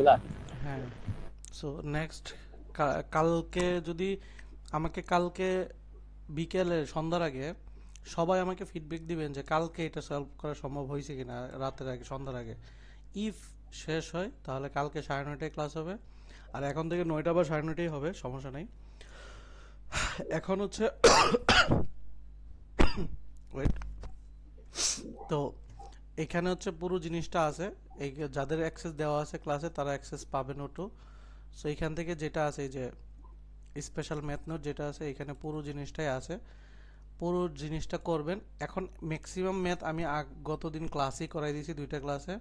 এগুলা? হ্যাঁ। So next কালকে যদি কালকে বিকেলে সন্ধ্যার আগে সবাই আমাকে ফিডব্যাক দিবেন যে কালকে এটা সলভ করা সম্ভব হয়েছে কিনা, রাতের আগে, সন্ধ্যার আগে। ইফ শেষ হয় তাহলে কালকে 9:30টায় ক্লাস হবে। আর এখন থেকে 9টা বা 9:30টাই হবে, সমস্যা নেই। এখন হচ্ছে ওয়েট। তো এখানে হচ্ছে পুরো জিনিসটা আছে। এই যাদের অ্যাক্সেস দেওয়া আছে ক্লাসে তারা অ্যাক্সেস পাবে নোটও। সো এখান থেকে যেটা আছে, এই যে স্পেশাল ম্যাথ নোট যেটা আছে, এখানে পুরো জিনিসটাই আছে। পুরো জিনিসটা করবেন। এখন ম্যাক্সিমাম ম্যাথ আমি গত দিন ক্লাসেই করাই দিয়েছি, 2টা ক্লাসে।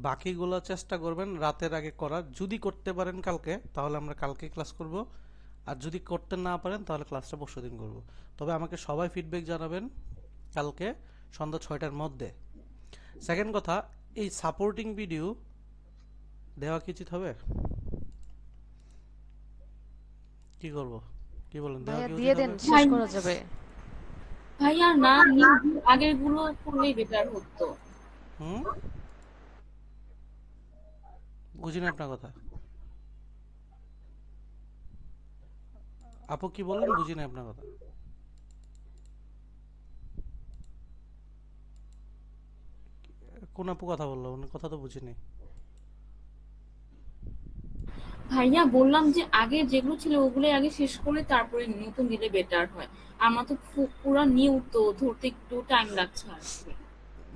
বাকিগুলো চেষ্টা করবেন রাতের আগে করার। যদি করতে পারেন কালকে, তাহলে আমরা কালকে ক্লাস করব। আর যদি করতে না পারেন তাহলে ক্লাসটা পরশুদিন করব। তবে আমাকে সবাই ফিডব্যাক জানাবেন কালকে সন্ধ্যা 6টার মধ্যে। সেকেন্ড কথা, এই সাপোর্টিং ভিডিও দেওয়া কি উচিত হবে? কি করব, কি বলেন, দেওয়া ভাইয়া কি দিয়ে উচিত দেন, হবে? শেষ ভাই করা যাবে। ভাইয়া না নিয়ে আগের গুলো করলেই বেটার হতো। হুম, বুঝি না আপনার কথা। আপু কি বললেন, বুঝি না আপনার কথা। কোন আপু কথা বললো, উনি কথা তো বুঝিনি। ভাইয়া বললাম যে আগে যেগুলো ছিল ওগুলো আগে শেষ করে তারপরে নতুন দিলে বেটার হয়। আমার তো পুরা নিউ তো ধরতে একটু টাইম লাগছে আর কি।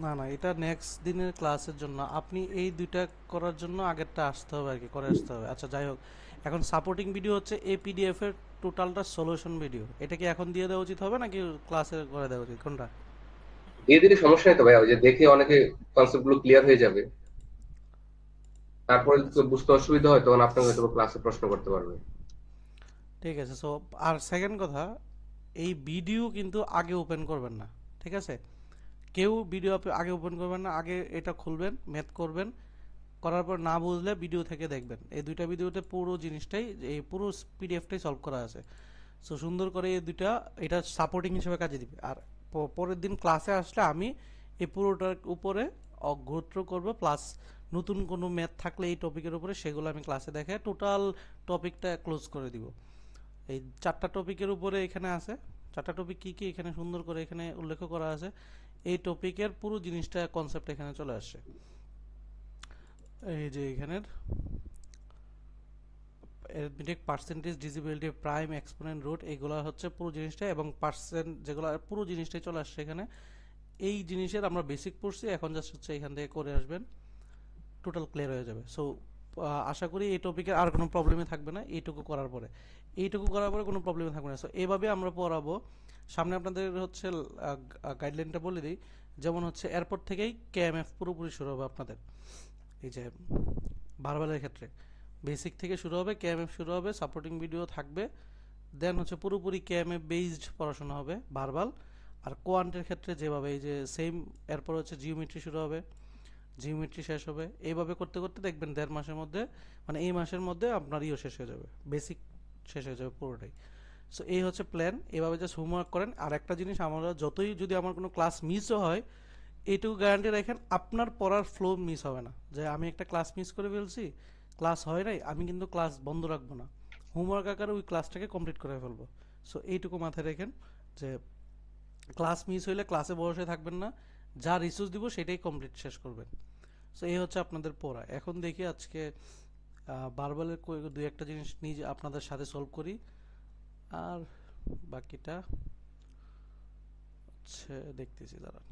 না না, এটা নেক্সট দিনের ক্লাসের জন্য। আপনি এই 2টা করার জন্য আগেরটা আসতে হবে আর কি, করে আসতে হবে। আচ্ছা যাই হোক, এখন সাপোর্টিং ভিডিও হচ্ছে এই পিডিএফ এর টোটালটা সলিউশন ভিডিও। এটা কি এখন দিয়ে দেওয়া উচিত হবে নাকি ক্লাসে করে দেওয়া উচিত, কোনটা? দিয়ে দিলে সমস্যা নেই তো ভাইয়া, ওই যে দেখে অনেকে কনসেপ্ট গুলো ক্লিয়ার হয়ে যাবে। তারপরে যদি বুঝতে অসুবিধা হয় তখন আপনাকে হয়তো ক্লাসে প্রশ্ন করতে পারবে। ঠিক আছে। সো আর সেকেন্ড কথা, এই ভিডিও কিন্তু আগে ওপেন করবেন না, ঠিক আছে? কেউ ভিডিও আগে ওপেন করবেন না। আগে এটা খুলবেন, ম্যাথ করবেন, করার পর না বুঝলে ভিডিও থেকে দেখবেন। এই 2টা ভিডিওতে পুরো জিনিসটাই, এই পুরো পিডিএফটাই সলভ করা আছে। সো সুন্দর করে এই 2টা, এটা সাপোর্টিং হিসেবে কাজে দিবে। আর পরের দিন ক্লাসে আসলে আমি এই পুরোটার উপরে গুরুত্ব করব, প্লাস নতুন কোনো ম্যাথ থাকলে এই টপিকের উপরে সেগুলো আমি ক্লাসে দেখে টোটাল টপিকটা ক্লোজ করে দিব। এই 4টা টপিকের উপরে এখানে আছে। 4টা টপিক কি কি এখানে সুন্দর করে এখানে উল্লেখ করা আছে। এই টপিকের পুরো জিনিসটা, কনসেপ্ট এখানে চলে আসছে। এই যে এখানের arithmetic, percentage, divisibility, prime, exponent, root, এইগুলো হচ্ছে পুরো জিনিসটা। এবং পার্সেন্ট যেগুলো, পুরো জিনিসটাই চলে আসছে এখানে। এই জিনিসের আমরা বেসিক পড়ছি, এখন জাস্ট হচ্ছে এখান থেকে করে আসবেন, টোটাল ক্লিয়ার হয়ে যাবে। সো আশা করি এই টপিকের আর কোনো প্রবলেমই থাকবে না। এইটুকু করার পরে কোনো প্রবলেম থাকবে না। সো এইভাবে আমরা পড়াবো। সামনে আপনাদের হচ্ছে গাইডলাইনটা বলে দিই। যেমন হচ্ছে এরপর থেকেই কেএমএফ পুরোপুরি শুরু হবে আপনাদের। এই যে ভার্বালের ক্ষেত্রে বেসিক থেকে শুরু হবে, কেএমএফ শুরু হবে, সাপোর্টিং ভিডিও থাকবে। দেন হচ্ছে পুরোপুরি কেএমএফ বেসড পড়াশোনা হবে, ভার্বাল। আর কোয়ান্টের ক্ষেত্রে যেভাবে, এই যে সেম, এরপর হচ্ছে জিওমেট্রি শুরু হবে, জিওমেট্রি শেষ হবে। এইভাবে করতে করতে দেখবেন 1.5 মাসের মধ্যে, মানে এই মাসের মধ্যে আপনার ইও শেষ হয়ে যাবে, বেসিক শেষ হয়ে যাবে পুরোটাই। সো এই হচ্ছে প্ল্যান। এভাবে জাস্ট হোমওয়ার্ক করেন। আর একটা জিনিস, আমরা যতই যদি আমার কোনো ক্লাস মিসও হয়, এইটুকু গ্যারান্টি রাখেন আপনার পড়ার ফ্লো মিস হবে না। যে আমি একটা ক্লাস মিস করে ফেলছি, ক্লাস হয় নাই, আমি কিন্তু ক্লাস বন্ধ রাখবো না, হোমওয়ার্ক আকারে ওই ক্লাসটাকে কমপ্লিট করে ফেলবো। সো এইটুকু মাথায় রাখেন যে ক্লাস মিস হইলে ক্লাসে বসে থাকবেন না, যা রিসোর্স দিব সেটাই কমপ্লিট শেষ করবেন। সো এই হচ্ছে আপনাদের পড়া। এখন দেখি আজকে বারবালের দুই একটা জিনিস নিজে আপনাদের সাথে সলভ করি। আর বাকিটা হচ্ছে দেখতেছি, দাঁড়ান।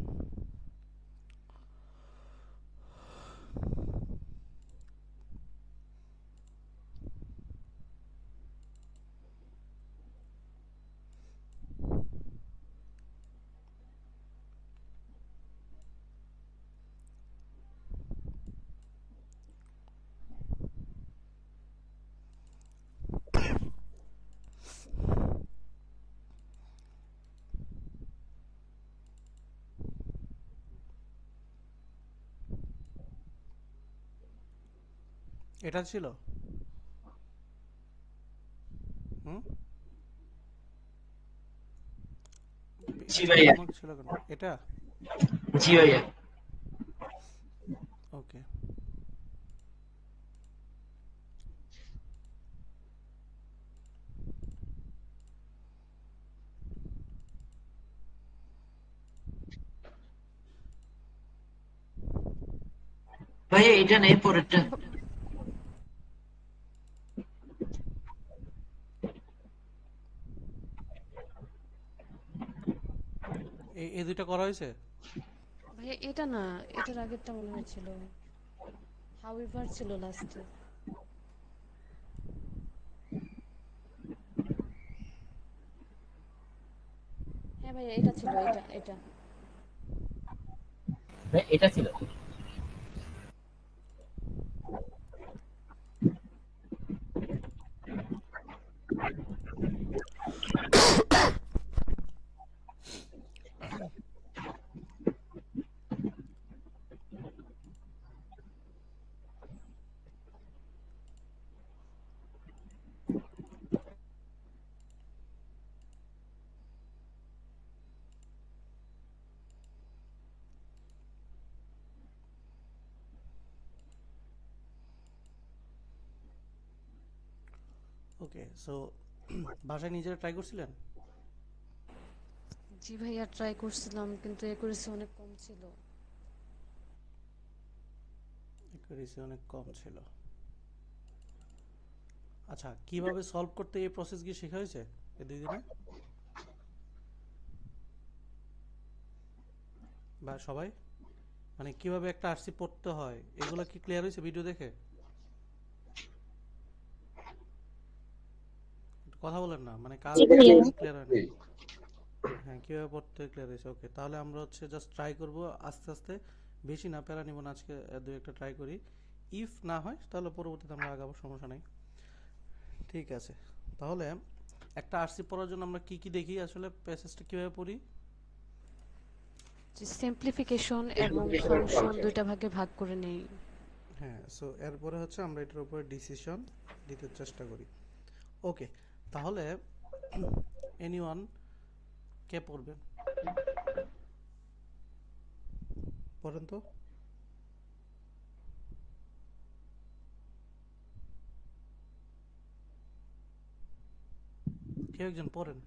এটা ছিল, হুম, জি এত ভাইয়া। হোমওয়ার্ক ছিল কেন এটা? জি ভাইয়া। ওকে। ভাইয়া এটা নেই, পরেরটা। এই দুইটা করা হয়েছে। ভাইয়া এটা না, এটার আগেরটা মনে হয়েছিল, হাউএভার ছিল লাস্টে। হ্যাঁ ভাইয়া এটা ছিল, এটা এটা। এটা ছিল। ওকে, সো বাসায় নিজেরা ট্রাই করছিলেন? জি ভাইয়া ট্রাই করছিলাম, কিন্তু অ্যাকুরেসি অনেক কম ছিল। অ্যাকুরেসি অনেক কম ছিল। আচ্ছা, কিভাবে সলভ করতে এই প্রসেস কি শেখা হয়েছে এই 2 দিনে? বা সবাই মানে কিভাবে একটা আরসি পড়তে হয় এগুলো কি ক্লিয়ার হয়েছে ভিডিও দেখে? একটু কথা বলেন না, মানে কাজ জি ভাইয়া। ক্লিয়ার হয় না। হ্যাঁ, কিভাবে পড়তে ক্লিয়ার হয়েছে। ওকে, তাহলে আমরা হচ্ছে জাস্ট ট্রাই করব আস্তে আস্তে, বেশি না প্যারা নিব না আজকে, 2-1টা ট্রাই করি। ইফ না হয় তাহলে পরবর্তীতে আমরা আগাবো, সমস্যা নাই। ঠিক আছে, তাহলে একটা আরসি পড়ার জন্য আমরা কি কি দেখি, আসলে প্যাসেজটা কিভাবে পড়ি? যে সিম্পলিফিকেশন এবং Simplification and ফাংশন function. দুইটা ভাগে ভাগ করে নেই। হ্যাঁ, সো এরপরে হচ্ছে আমরা এটার উপরে ডিসিশন দিতে চেষ্টা করি। ওকে, তাহলে এনিওয়ান কে পড়বেন? পড়েন তো। কেউ একজন পড়েন।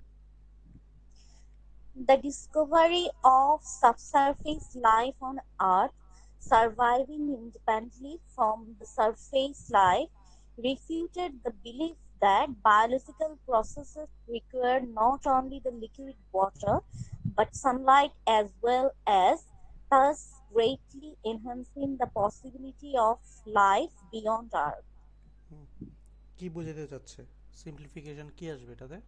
The discovery of subsurface life on Earth surviving independently from the surface life refuted the belief that biological processes require not only the liquid water but sunlight as well as, thus greatly enhancing the possibility of life beyond Earth. হুম, কি বোঝাতে চাচ্ছে? Simplification কি আসবে এটাতে?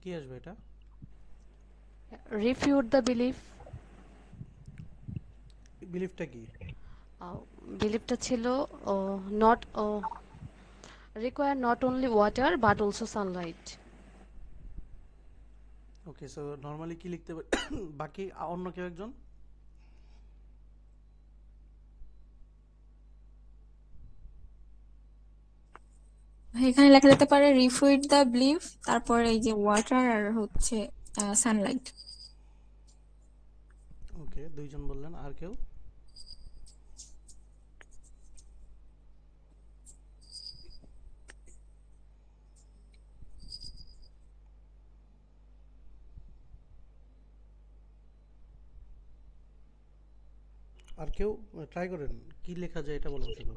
কি আসবে এটা? Refute the belief. বিলিফটা কি? বিলিফটা ছিল not require not only water but also Sunlight. Okay, so normally কি লিখতে পারি? বাকি অন্য কেউ একজন? এখানে লেখা যেতে পারে রিফুইট দ্য বিলিফ, তারপর এই যে ওয়াটার আর হচ্ছে সানলাইট। ওকে, 2জন বললেন, আর কেউ? আর কেউ ট্রাই করেন, কি লেখা যায় এটা বলেন শুধু।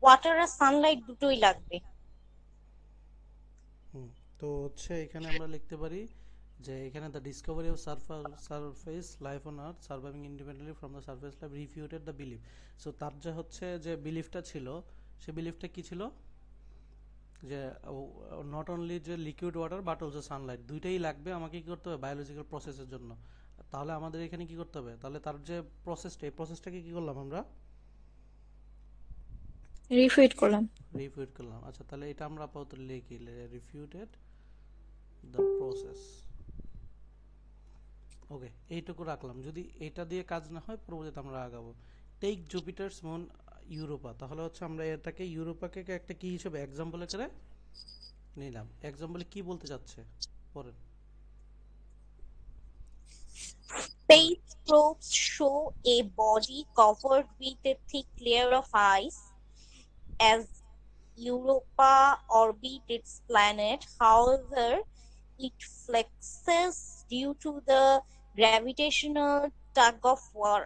ওয়াটার আর সানলাইট দুটোই লাগবে। হুম, তো হচ্ছে এখানে আমরা লিখতে পারি যে এখানে the discovery of surface life on earth surviving independently from the surface life refuted the belief. So তার যে হচ্ছে যে বিলিফটা ছিল, সে বিলিফটা কি ছিল? যে নট অনলি যে liquid water but also Sunlight, দুইটাই লাগবে আমাকে কি করতে হবে বায়োলজিক্যাল প্রসেসের জন্য। তাহলে আমাদের এখানে কি করতে হবে? তাহলে তার যে প্রসেসটা, এই প্রসেসটাকে কি করলাম আমরা? রিফুইট করলাম। রিফিউট করলাম। আচ্ছা, তাহলে এটা আমরা আপাতত লিখি, রিফিউটেড দ্য প্রসেস। ওকে, এইটুকু রাখলাম। যদি এটা দিয়ে কাজ না হয় পরবর্তীতে আমরা আগাবো। টেক জুপিটারস মুন ইউরোপা, তাহলে হচ্ছে আমরা এটাকে ইউরোপাকে একটা কি হিসেবে এক্সাম্পল করে নিলাম। এক্সাম্পলে কি বলতে চাচ্ছে পড়েন। Space probes show a body covered with a thick layer of ice as Europa orbits its planet. However, it flexes due to the gravitational tug of war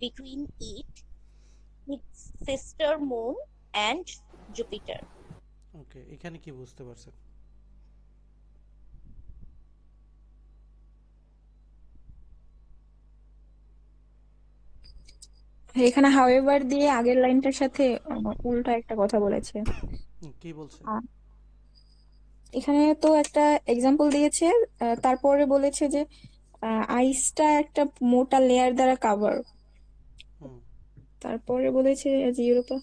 between its sister moon and Jupiter. ওকে, এখানে কি বুঝতে পারছেন? এখানে however দিয়ে আগের লাইনটার সাথে উল্টা একটা কথা বলেছে। কি বলছে? এখানে তো একটা এক্সাম্পল দিয়েছে, তারপরে বলেছে যে আইসটা একটা মোটা লেয়ার দ্বারা কাভার। হুম, তারপরে বলেছে যে ইউরোপা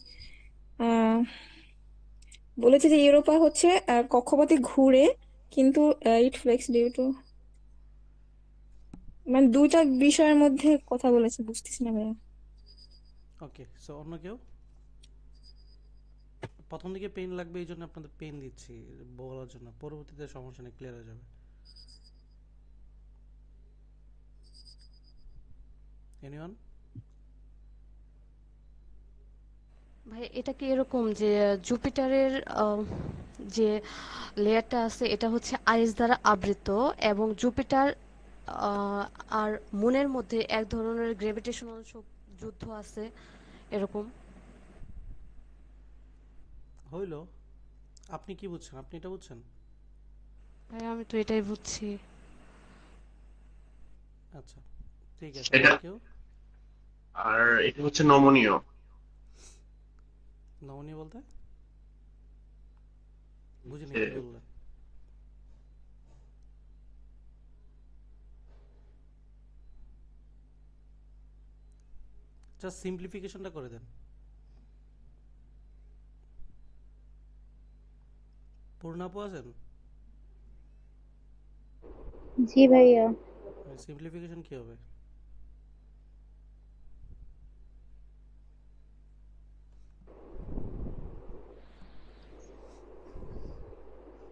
আহ, বলেছে যে ইউরোপা হচ্ছে কক্ষপথে ঘুরে, কিন্তু ইট ফ্লেক্স ডিউ টু, মানে দুইটা বিষয়ের মধ্যে কথা বলেছে, বুঝতেছি না ভাইয়া। ওকে, সো অন্য কেউ? প্রথম দিকে পেন লাগবে, এই জন্য আপনাদের পেন দিচ্ছি বলার জন্য, পরবর্তীতে সমস্যা নেই, ক্লিয়ার হয়ে যাবে। এনিওয়ান? ভাই এটা কি এরকম যে জুপিটারের যে লেয়ারটা আছে এটা হচ্ছে আইস দ্বারা আবৃত, এবং জুপিটার আর মুনের মধ্যে এক ধরনের গ্র্যাভিটেশনাল যুদ্ধ আছে এরকম? হইল। আপনি কি বুঝছেন? আপনি এটা বুঝছেন? ভাই আমি তো এটাই বুঝছি। আচ্ছা, ঠিক আছে। এটা কেউ? আর এটা হচ্ছে নমনীয়। নমনীয় বলতে বুঝিনি, যে কি বললেন? জাস্ট সিম্পলিফিকেশনটা করে দেন। পূর্ণাপু আছেন? জি ভাইয়া। সিম্পলিফিকেশন কি হবে?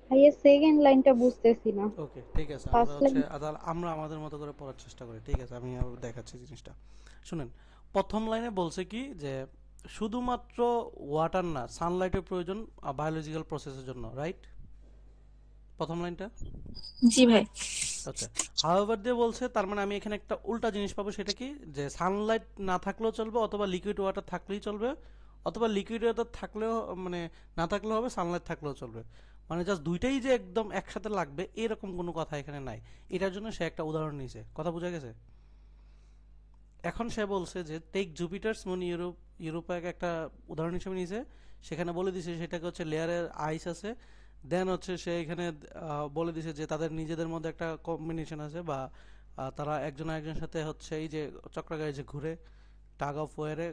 ভাইয়া সেকেন্ড লাইনটা বুঝতেছি না। ওকে, ঠিক আছে, আমরা ফার্স্ট লাইন। আমরা আমাদের মতো করে পড়ার চেষ্টা করি। ঠিক আছে, আমি আবার দেখাচ্ছি জিনিসটা। শুনেন, প্রথম লাইনে বলছে কি যে শুধুমাত্র ওয়াটার না, সানলাইটের প্রয়োজন বায়োলজিক্যাল প্রসেসের জন্য, রাইট? প্রথম লাইনটা। জি ভাই। আচ্ছা, হাওয়েভার দিয়ে বলছে, তার মানে আমি এখানে একটা উল্টা জিনিস পাবো, সেটা কি যে সানলাইট না থাকলেও চলবে, অথবা লিকুইড ওয়াটার থাকলেই চলবে, অথবা লিকুইড ওয়াটার থাকলেও মানে না থাকলেও হবে, সানলাইট থাকলেও চলবে। মানে জাস্ট দুইটাই যে একদম একসাথে লাগবে এরকম কোনো কথা এখানে নাই। এটার জন্য সে একটা উদাহরণ নিয়েছে। কথা বোঝা গেছে? এখন সে বলছে যে টেক জুপিটার্স মুন ইউরোপাকে একটা উদাহরণ হিসেবে নিয়েছে। সেখানে বলে দিছে সেটাকে হচ্ছে লেয়ারের আইস আছে, দেন হচ্ছে সে এখানে বলে দিছে যে তাদের নিজেদের মধ্যে একটা কম্বিনেশন আছে, বা তারা একজন আরেকজনের সাথে হচ্ছে এই যে চক্রাকারে যে ঘুরে, টাগ অফ ওয়ারে,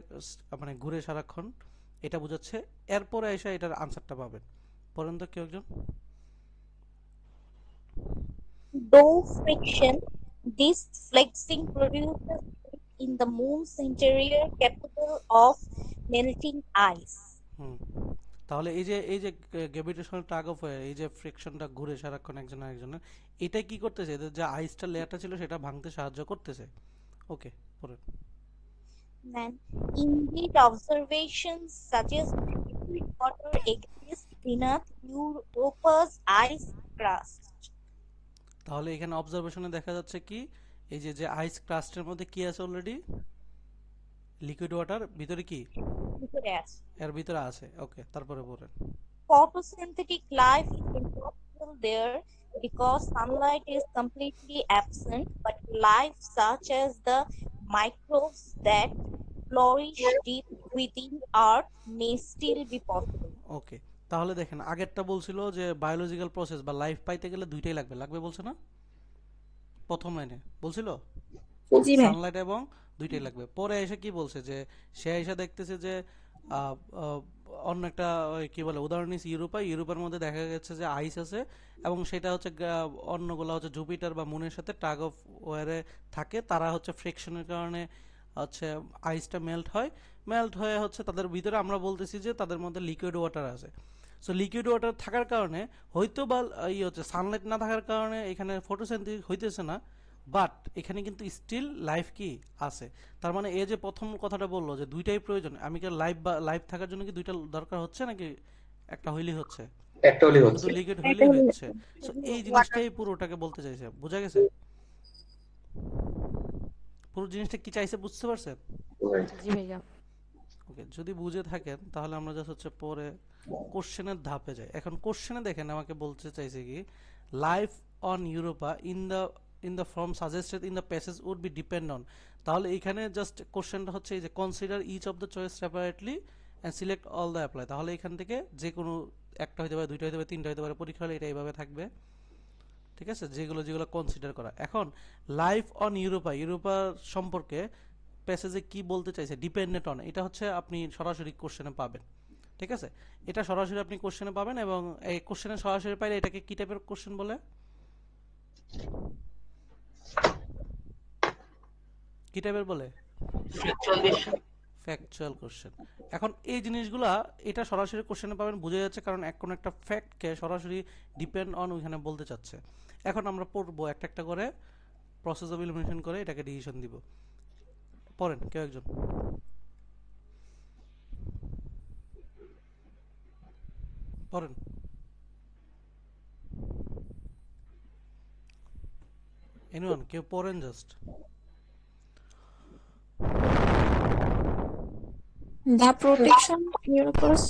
মানে ঘুরে সারাক্ষণ, এটা বোঝাচ্ছে। এরপরে এসে এটার আনসারটা পাবেন। পড়েন তো কেউ একজন। Though friction, this flexing produces heat in the moon's interior capable of melting ice. হুম, তাহলে এই যে গ্র্যাভিটেশনাল টাগ অফ ওয়ার, এই যে ফ্রিকশনটা ঘুরে সারাক্ষণ একজন আরেকজনের, এটা কি করতেছে? এদের যে আইসটা লেয়ারটা ছিল সেটা ভাঙতে সাহায্য করতেছে। ওকে, পরে। And indeed, observations suggest that liquid water exists beneath Europa's ice crust. তাহলে এখানে অবজারভেশনে দেখা যাচ্ছে কি, এই যে যে আইস ক্রাস্টের মধ্যে কি আছে অলরেডি? Liquid water. ভিতরে কি? Liquid acid. এর ভিতরে আছে। ওকে, তারপরে পড়েন। Photosynthetic life is impossible there because sunlight is completely absent, but life such as the microbes that flourish deep within Earth may still be possible. ওকে, তাহলে দেখেন, আগেরটা বলছিল যে বায়োলজিক্যাল প্রসেস বা লাইফ পাইতে গেলে দুইটাই লাগবে, লাগবে বলছে না? প্রথম লাইনে বলছিল জি ভাই। সানলাইট এবং দুইটাই লাগবে। পরে এসে কি বলছে যে সে এসে দেখতেছে যে আহ, আহ, অন্য একটা কি বলে উদাহরণ নিয়েছে, ইউরোপের মধ্যে দেখা গেছে যে আইস আছে, এবং সেটা হচ্ছে অন্যগুলো হচ্ছে জুপিটার বা মুনের সাথে টাগ অফ ওয়ারে থাকে। তারা হচ্ছে ফ্রিকশনের কারণে হচ্ছে আইসটা মেল্ট হয়ে হচ্ছে তাদের ভিতরে, আমরা বলতেছি যে তাদের মধ্যে লিকুইড ওয়াটার আছে। সো লিকুইড ওয়াটার থাকার কারণে হয়তো বা হচ্ছে সানলাইট না থাকার কারণে এখানে ফটোসিনথেসিস হইতেছে না, বাট এখানে কিন্তু স্টিল লাইফ কি আছে। তার মানে এই যে প্রথম কথাটা বললো যে দুইটাই প্রয়োজন, আমি কি লাইফ থাকার জন্য কি দুইটা দরকার হচ্ছে নাকি একটা হইলেই হচ্ছে? একটা হলেই শুধু হচ্ছে। লিকুইড একটা হইলেই হলে হচ্ছে। সো এই জিনিসটাই পুরোটাকে বলতে চাইছে, বোঝা গেছে? পুরো জিনিসটা কি চাইছে বুঝতে পারছেন? Right. জি ভাইয়া। ওকে, যদি বুঝে থাকেন তাহলে আমরা জাস্ট হচ্ছে পরে কোশ্চেনের ধাপে যাই। এখন কোশ্চেনে দেখেন আমাকে বলতে চাইছে কি, life on Europa in the form suggested in the passage would be depend on. তাহলে এখানে জাস্ট কোশ্চেনটা হচ্ছে এই যে consider each of the choice separately and select all the apply. তাহলে এখান থেকে যে কোনো একটা হতে পারে, দুইটা হতে পারে, তিনটা হতে পারে, পরীক্ষা হলে এটা এইভাবে থাকবে। ঠিক আছে, যেগুলো যেগুলো কনসিডার করা। এখন লাইফ অন ইউরোপা, ইউরোপা সম্পর্কে প্যাসেজে কি বলতে চাইছে, ডিপেন্ডেন্ট অন, এটা হচ্ছে আপনি সরাসরি কোশ্চেনে পাবেন। ঠিক আছে, এটা সরাসরি আপনি কোশ্চেনে পাবেন, এবং এই কোশ্চেনে সরাসরি পাইলে এটাকে কি টাইপের কোশ্চেন বলে, কি টাইপের বলে? Factual question. এখন এই জিনিসগুলা এটা সরাসরি কোশ্চেনে পাবেন, বোঝা যাচ্ছে, কারণ কোনো একটা ফ্যাক্টকে সরাসরি ডিপেন্ড অন ওইখানে বলতে চাচ্ছে। এখন আমরা পড়বো একটা একটা করে, প্রসেস অফ এলিমিনেশন করে এটাকে ডিসিশন দিব। পড়েন কেউ একজন। পড়েন। এনিওয়ান, কেউ পড়েন জাস্ট। The protection Europa's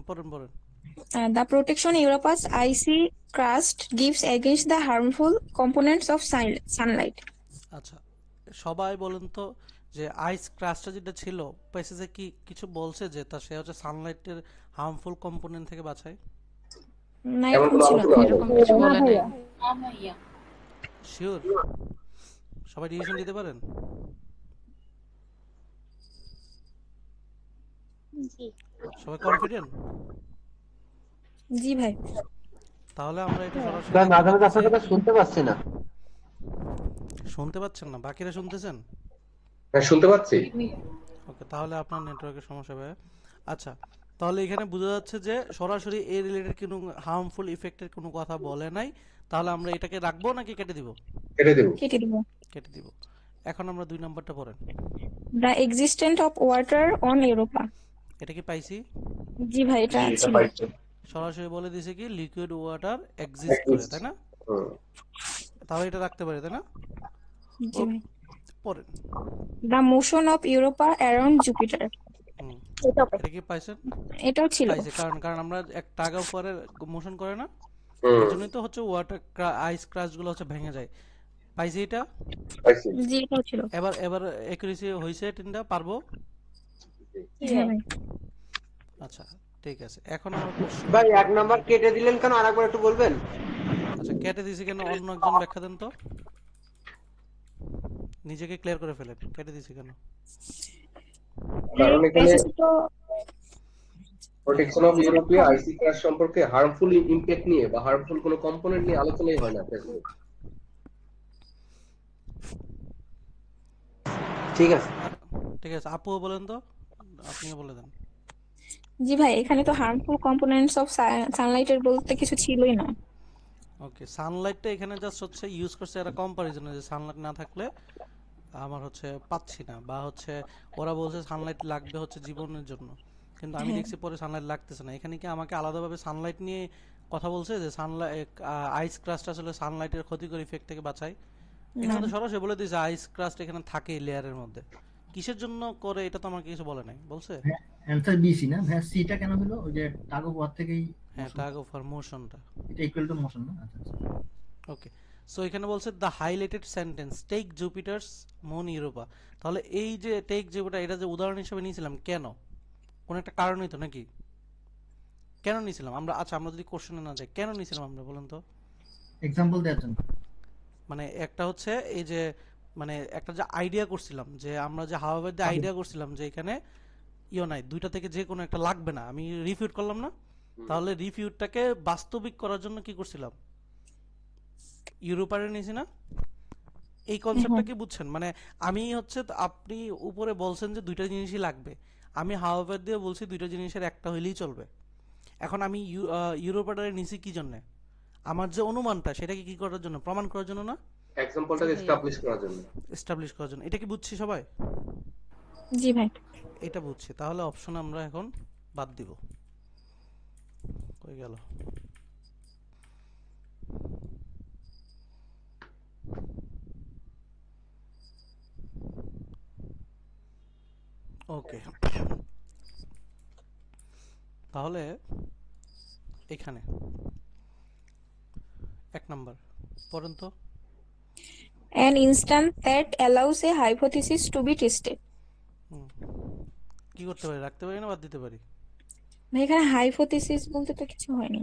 পড়েন পড়েন। the protection Europa's icy crust gives against the harmful components of sunlight. আচ্ছা, সবাই বলেন তো, যে আইস ক্রাস্টটা যেটা ছিল প্যাসেজে কি কিছু বলছে যে তা সে হচ্ছে সানলাইটের হার্মফুল কম্পোনেন্ট থেকে বাঁচায়? না, এমন এরকম কোনো ছিল আলোচনা না। হয় এরকম কিছু বলে নাই। হ্যাঁ ভাইয়া। শিওর? সবাই ডিসিশন দিতে পারেন? জি। সবাই কনফিডেন্ট? জি ভাই। তাহলে আমরা এটা সরাসরি ভাই দেখতে মাঝে মাঝে আপনার পাচ্ছি। কথা শুনতে পাচ্ছি না। শুনতে পাচ্ছেন না? বাকিরা শুনতেছেন? হ্যাঁ, শুনতে পাচ্ছি। ওকে, তাহলে আপনার নেটওয়ার্কের সমস্যা হবে। আচ্ছা, তাহলে এখানে বোঝা যাচ্ছে যে সরাসরি এই রিলেটেড কোনো হার্মফুল ইফেক্টের কোনো কথা বলে নাই। তাহলে আমরা এটাকে রাখবো নাকি কেটে দিব? কেটে দেব। কেটে দিব। কেটে দিব। এখন আমরা 2 নাম্বারটা পড়েন। The existence of water on Europa. এটা কি পাইছি? জি ভাই, এটা জি, এটা ছিল। পাইছি। সরাসরি বলে দিয়েছে কি লিকুইড ওয়াটার এক্সিস্ট করে, তাই না? হুম। তাহলে এটা রাখতে পারি, তাই না? জি ভাই। পড়েন। The motion of Europa around Jupiter. হুম, এটাও এটা কি পাইছেন? এটাও ছিল। পাইছে, কারণ কারণ আমরা এক টাগ অফ ওয়ারের মোশন করে না, হুম, এই জন্যই তো হচ্ছে ওয়াটার আইস ক্রাশ গুলো হচ্ছে ভেঙে যায়। পাইছি এটা। পাইছি। জি, এটাও ছিল। এবার এবার একুরেসি হয়েছে, তিনটা পারবো। হ্যাঁ ভাই। আচ্ছা ঠিক আছে, এখন আমরা কোশ্চেন। ভাই 1 নাম্বার কেটে দিলেন কেন, আরেকবার একটু বলবেন? আচ্ছা, কেটে দিছি কেন অন্য একজন ব্যাখ্যা দেন তো, নিজেকে ক্লিয়ার করে ফেলেন, কেটে দিছি কেন? কারণ এখানে প্যাসেজ তো প্রোটেকশন অফ ইউরোপীয় আইসি ক্রাশ সম্পর্কে হার্মফুল ইমপ্যাক্ট নিয়ে বা হার্মফুল কোনো কম্পোনেন্ট নিয়ে আলোচনাই হয় না। ঠিক আছে। ঠিক আছে, আপুও বলেন তো, আপনিও বলে দেন। জি ভাই, এখানে তো হার্মফুল কম্পোনেন্টস অফ সানলাইটের বলতে কিছু ছিলই না। ওকে, সানলাইটটা এখানে জাস্ট হচ্ছে ইউজ করছে একটা কম্পারিজনে, যে সানলাইট না থাকলে আমার হচ্ছে পাচ্ছি না, বা হচ্ছে ওরা বলছে সানলাইট লাগবে হচ্ছে জীবনের জন্য, কিন্তু আমি দেখছি পরে সানলাইট লাগতেছে না। এখানে কি আমাকে আলাদাভাবে সানলাইট নিয়ে কথা বলছে যে সানলাইট আইস ক্রাস্ট আসলে সানলাইটের ক্ষতিকর ইফেক্ট থেকে বাঁচায়? এখানে তো সরাসরি বলে দিয়েছে আইস ক্রাস্ট এখানে থাকে লেয়ারের মধ্যে, কিসের জন্য করে এটা তো আমাকে কিছু বলে নাই। বলছে অ্যান্সার বিসি না ভাই, সিটা কেন হলো? ওই যে টাগ অফ ওয়ার থেকেই হ্যাঁ, টাগ অফ ওয়ার মোশনটা, এটা ইকুয়াল টু মোশন না? আচ্ছা আচ্ছা। ওকে। সো এখানে বলছে the highlighted sentence take Jupiter's moon Europa. তাহলে এই যে টেক জুপিটার, এটা যে উদাহরণ হিসেবে নিয়েছিলাম কেন? কোন একটা কারণই তো নাকি? কেন নিয়েছিলাম আমরা? আচ্ছা, আমরা যদি কোশ্চেনে না যাই, কেন নিয়েছিলাম আমরা বলেন তো? এক্সাম্পল দেওয়ার জন্য। মানে একটা হচ্ছে এই যে, মানে একটা যে আইডিয়া করছিলাম, যে আমরা যে হাওয়াবাদ দিয়ে আইডিয়া করছিলাম যে এখানে ইও নাই, দুইটা থেকে যে কোনো একটা লাগবে না, আমি রিফিউট করলাম না? তাহলে রিফিউটটাকে বাস্তবিক করার জন্য কি করছিলাম? ইউরোপারে নিয়েছি না? এই কনসেপ্টটা কি বুঝছেন? মানে আমি হচ্ছে, আপনি উপরে বলছেন যে দুইটা জিনিসই লাগবে, আমি হাওয়াবাদ দিয়ে বলছি দুইটা জিনিসের একটা হইলেই চলবে। এখন আমি ইউরোপারে নিয়েছি কি জন্য? আমার যে অনুমানটা সেটাকে কি করার জন্য? প্রমাণ করার জন্য না? এক্সাম্পলটাকে এস্টাবলিশ করার জন্য। এস্টাবলিশ করার জন্য। এটা কি বুঝছি সবাই? জি ভাই। এটা বুঝছি। তাহলে অপশন আমরা এখন বাদ দিব। হয়ে গেল। ওকে, তাহলে এখানে 1 নাম্বার পড়েন তো। An instance that allows a hypothesis to be tested. হুম, কি করতে পারি, রাখতে পারি না বাদ দিতে পারি? ভাই এখানে হাইপোথিসিস বলতে তো কিছু হয়নি।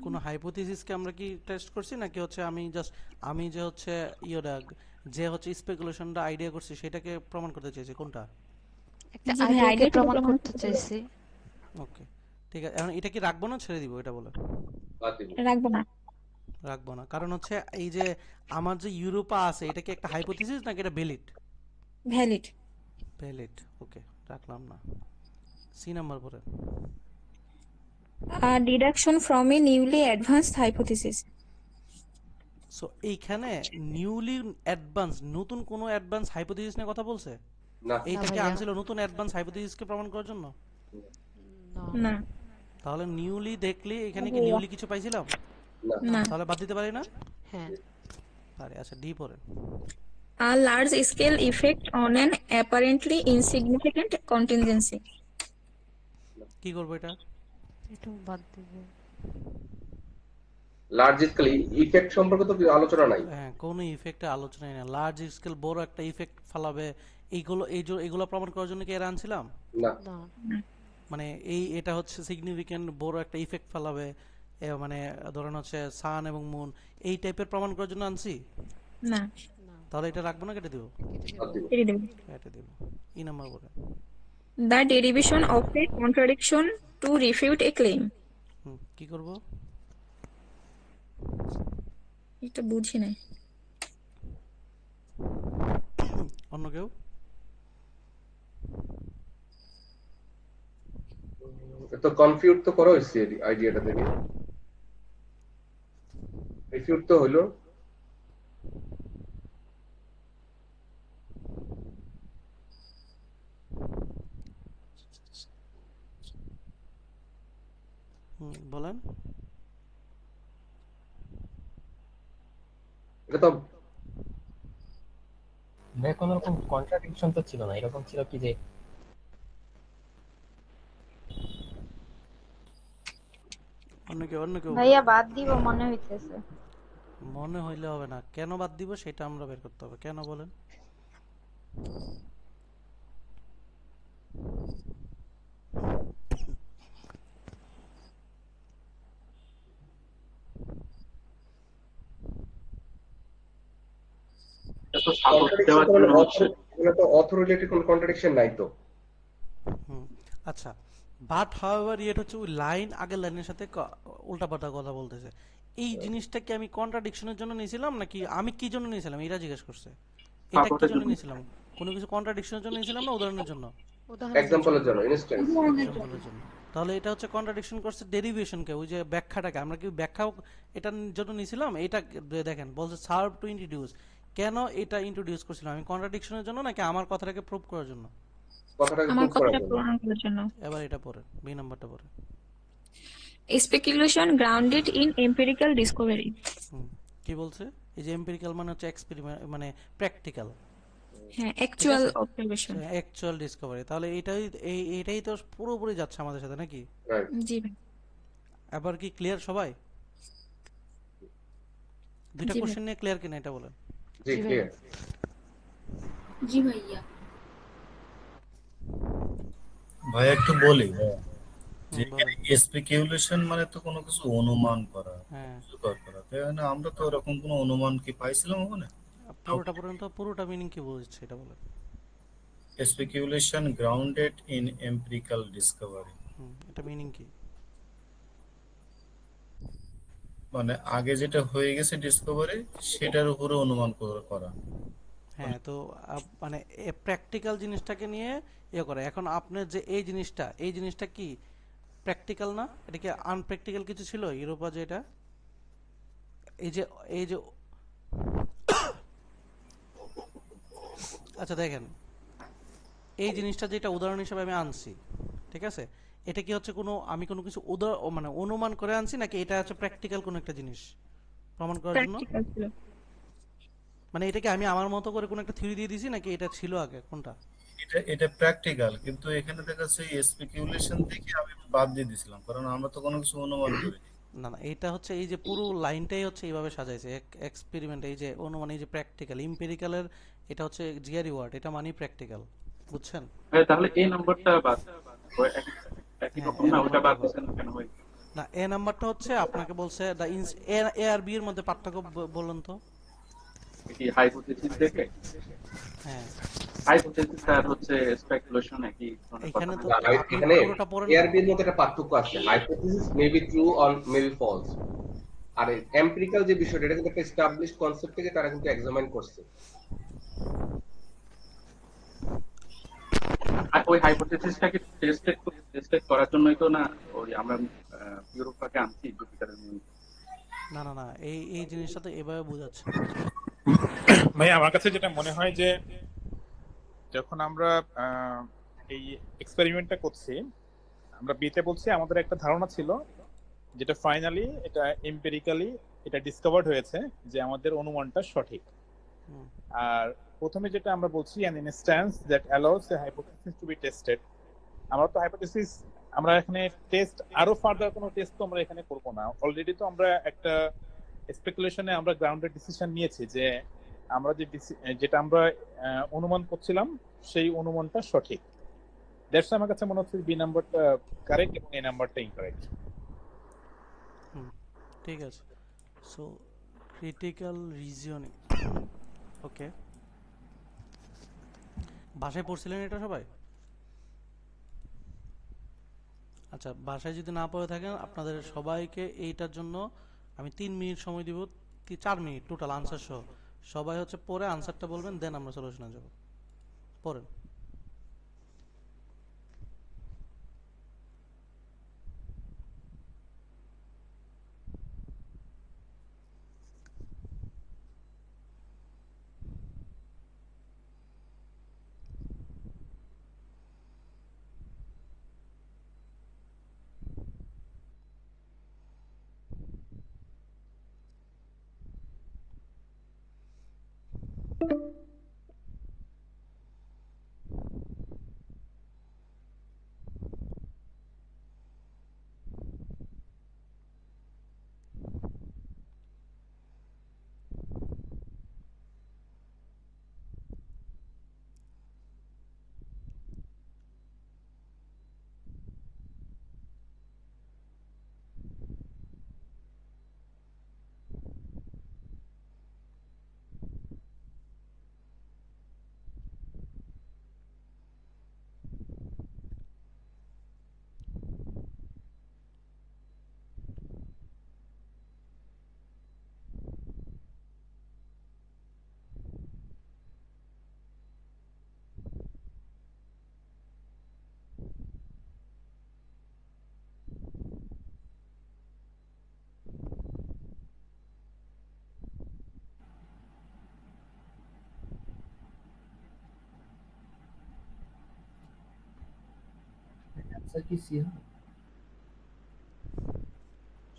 কোনো হাইপোথিসিসকে আমরা কি টেস্ট করছি নাকি হচ্ছে আমি যে হচ্ছে ইয়েটা যে হচ্ছে স্পেকুলেশনটা আইডিয়া করছি সেটাকে প্রমাণ করতে চাইছি, কোনটা? একটা জি ভাই, আইডিয়াকে আইডিয়া প্রমাণ করতে চাইছি। ওকে, ঠিক আছে। এখন এটা কি রাখবো না ছেড়ে দিব, এটা বলে? বাদ দিব। রাখবো না। রাখবো না, কারণ হচ্ছে এই যে আমার যে ইউরোপা আছে এটা কি একটা হাইপোথিসিস নাকি এটা ভ্যালিড? ভ্যালিড। ভ্যালিড, ওকে, রাখলাম না। সি নাম্বার পরে। Deduction from a newly advanced hypothesis. So এইখানে নিউলি অ্যাডভান্স, নতুন কোনো অ্যাডভান্স হাইপোথিসিস নিয়ে কথা বলছে? না, এইটা কি ভাইয়া। আনছিল নতুন অ্যাডভান্স হাইপোথিসিসকে প্রমাণ করার জন্য? না। তাহলে নিউলি দেখলে এখানে কি ভাইয়া। নিউলি কিছু পাইছিলাম? না, না। তাহলে বাদ দিতে পারি না? হ্যাঁ, পারি। আচ্ছা, ডি পরে। A large scale effect on an apparently insignificant contingency. কি করবো এটা? এটাও বাদ দিব। লার্জ স্কেল ইফেক্ট সম্পর্কে তো কিছু আলোচনা নাই। হ্যাঁ, কোনো ইফেক্টে আলোচনাই না। লার্জ স্কেল বড় একটা ইফেক্ট ফেলাবে, এইগুলো প্রমাণ করার জন্য কি এর আনছিলাম? না, না, মানে এটা হচ্ছে সিগনিফিক্যান্ট বড় একটা ইফেক্ট ফেলাবে, মানে ধরেন হচ্ছে সান এবং মুন, এই টাইপের প্রমাণ করার জন্য আনছি? না। তাহলে এটা রাখবো না কেটে দিব? বাদ দিব। ছেড়ে দেব। কেটে দিব। ই নাম্বার পরে। The derivation of a contradiction to refute a claim. কি করব? এটা বুঝি নাই। অন্য কেউ? তো কনফিউজ তো করা হয়েছে আইডিয়াটা থেকে। রিফিউট তো হলো। বলেন। এটা তো ভাই কোনো রকম কন্ট্রাডিকশন তো ছিল না, এরকম ছিল কি যে অন্য কেউ? ভাইয়া বাদ দিব মনে হইতেছে। মনে হইলে হবে না, কেন বাদ দিব সেটা আমরা বের করতে হবে। কেন বলেন? এটা তো সাপোর্ট দেওয়ার জন্য হচ্ছে। এটা তো অথর রিলেটেড কোনো কন্ট্রাডিকশন নাই তো। আচ্ছা, বাট হাউএভার এটা হচ্ছে ওই লাইন আগের লাইনের সাথে উল্টাপাল্টা কথা বলতেছে। এই জিনিসটা কি আমি কন্ট্রাডিকশনের জন্য নিয়েছিলাম নাকি আমি কি জন্য নিয়েছিলাম এটা জিজ্ঞেস করছে। এটা কি জন্য নিয়েছিলাম? কোনো কিছু কন্ট্রাডিকশনের জন্য নিয়েছিলাম না উদাহরণের জন্য? এক্সাম্পলের জন্য, ইনস্ট্যান্স। এক্সাম্পলের জন্য। তাহলে এটা হচ্ছে কন্ট্রাডিকশন করছে ডেরিভেশনকে, ওই যে ব্যাখ্যাটাকে। আমরা কি ব্যাখ্যাও এটার জন্য নিয়েছিলাম? এটা দেখেন বলছে সার্ভ টু ইন্ট্রোডিউস। কেন এটা ইন্ট্রোডিউস করছিলাম আমি? কন্ট্রাডিকশনের জন্য নাকি আমার কথাটাকে প্রুভ করার জন্য? কথাটাকে আমার প্রুভ করার কথাটা জন্য। প্রমাণ করার জন্য। এবার এটা পড়ে, বি নাম্বারটা পড়ে। Speculation grounded in empirical discovery. কি বলছে? এই যে এম্পিরিক্যাল মানে হচ্ছে এক্সপেরিমেন্ট, মানে প্র্যাকটিক্যাল। হ্যাঁ, অ্যাকচুয়াল অবজারভেশন। Actual Discovery. তাহলে এটাই তো পুরোপুরি যাচ্ছে আমাদের সাথে নাকি? জি ভাই। এবার কি ক্লিয়ার সবাই? দুইটা জি ভাই। কোশ্চেন নিয়ে ক্লিয়ার কিনা এটা বলেন। জি ক্লিয়ার। জি ভাইয়া। ভাই একটু বলি যে স্পেকুলেশন মানে তো কোনো কিছু অনুমান করা, জোগাড় করা, তাই না? আমরা তো এরকম কোনো অনুমান কি পাইছিলাম ওখানে? পুরোটা মিনিং কি বুঝছে এটা বলেন। Speculation grounded in empirical Discovery, এটা মিনিং কি? মানে আগে যেটা হয়ে গেছে ডিসকভারি সেটার উপরে অনুমান করা। হ্যাঁ, তো মানে প্র্যাকটিক্যাল জিনিসটাকে নিয়ে ইয়ে করে। এখন আপনার যে এই জিনিসটা কি প্র্যাকটিক্যাল না? এটা কি আনপ্র্যাকটিক্যাল কিছু ছিল ইউরোপা? যে এটা এই যে আচ্ছা দেখেন, এই জিনিসটা যেটা উদাহরণ হিসেবে আমি আনছি, ঠিক আছে? এটা কি হচ্ছে আমি কোনো কিছু মানে অনুমান করে আনছি, নাকি এটা হচ্ছে প্র্যাকটিক্যাল কোনো একটা জিনিস প্রমাণ করার জন্য? প্র্যাকটিক্যাল ছিল। মানে এটা কি আমি আমার মতো করে কোনো একটা থিওরি দিয়ে দিছি, নাকি এটা ছিল আগে, কোনটা? এটা প্র্যাকটিক্যাল, কিন্তু এখানে দেখা যাচ্ছে স্পেকুলেশন থেকে আমি বাদ দিয়ে দিছিলাম, কারণ আমরা তো কোনো কিছু অনুমান করিনি। না না, এটা হচ্ছে এই যে পুরো লাইনটাই হচ্ছে এইভাবে সাজাইছে, এক্সপেরিমেন্ট, এই যে অনুমান, এই যে প্র্যাকটিক্যাল ইম্পেরিক্যালের, এটা হচ্ছে জিআরই ওয়ার্ড, এটা মানে প্র্যাকটিক্যাল, বুঝছেন? তাহলে এই নাম্বারটা বাদ, একই রকম হ্যাঁ, না, এ ওটা নাম্বারটা বাদ বাদ। দিছেন কেন ভাই? না, এ নাম্বারটা হচ্ছে আপনাকে বলছে এ আর বি এর মধ্যে পার্থক্য বলুন তো। কি হাইপোথেসিস দেখে? হ্যাঁ, হাইপোথেসিস আর হচ্ছে স্পেকুলেশন একই ধরনের কথা এখানে না? তো আপনি এখানে পুরোটা পড়েন এ না। আর বি এর মধ্যে একটা পার্থক্য আছে। Hypothesis may be true or may be false, আর এমপিরিক্যাল যে বিষয়টা, এটা কিন্তু একটা এস্টাবলিশড কনসেপ্ট থেকে তারা কিন্তু এক্সামাইন করছে। আর ওই হাইপোথেসিসটাকে টেস্টেড করার জন্যই তো না ওই আমরা ইউরোপাকে আনছি জুপিটারের মুন। না না না, এই জিনিসটা তো এভাবে বোঝাচ্ছে। ভাই আমার কাছে যেটা মনে হয় যে যখন আমরা এই এক্সপেরিমেন্টটা করছি, আমরা বিতে বলছি আমাদের একটা ধারণা ছিল, যেটা ফাইনালি এটা এমপিরিক্যালি এটা ডিসকভার্ড হয়েছে যে আমাদের অনুমানটা সঠিক। আর প্রথমে যেটা আমরা বলছি an instance that allows a hypothesis to be tested, আমরা তো হাইপোথেসিস, আমরা এখানে টেস্ট আরো ফার্দার কোনো টেস্ট তো আমরা এখানে করব না। অলরেডি তো আমরা একটা স্পেকুলেশনে আমরা গ্রাউন্ডেড ডিসিশন নিয়েছি যে আমরা যেটা আমরা অনুমান করছিলাম সেই অনুমানটা সঠিক। দ্যাটস আমার কাছে মনে হচ্ছে বি নাম্বারটা কারেক্ট এবং এ নাম্বারটা ইনকারেক্ট। ঠিক আছে, সো ক্রিটিক্যাল রিজনিং, ওকে। বাসায় পড়ছিলেন এটা সবাই? আচ্ছা, বাসায় যদি না পড়ে থাকেন, আপনাদের সবাইকে এইটার জন্য আমি 3 মিনিট সময় দিব, 4 মিনিট টোটাল আনসার সহ। সবাই হচ্ছে পড়ে আনসারটা বলবেন, দেন আমরা সলিউশনে যাব। পড়েন। आंसर की सी है।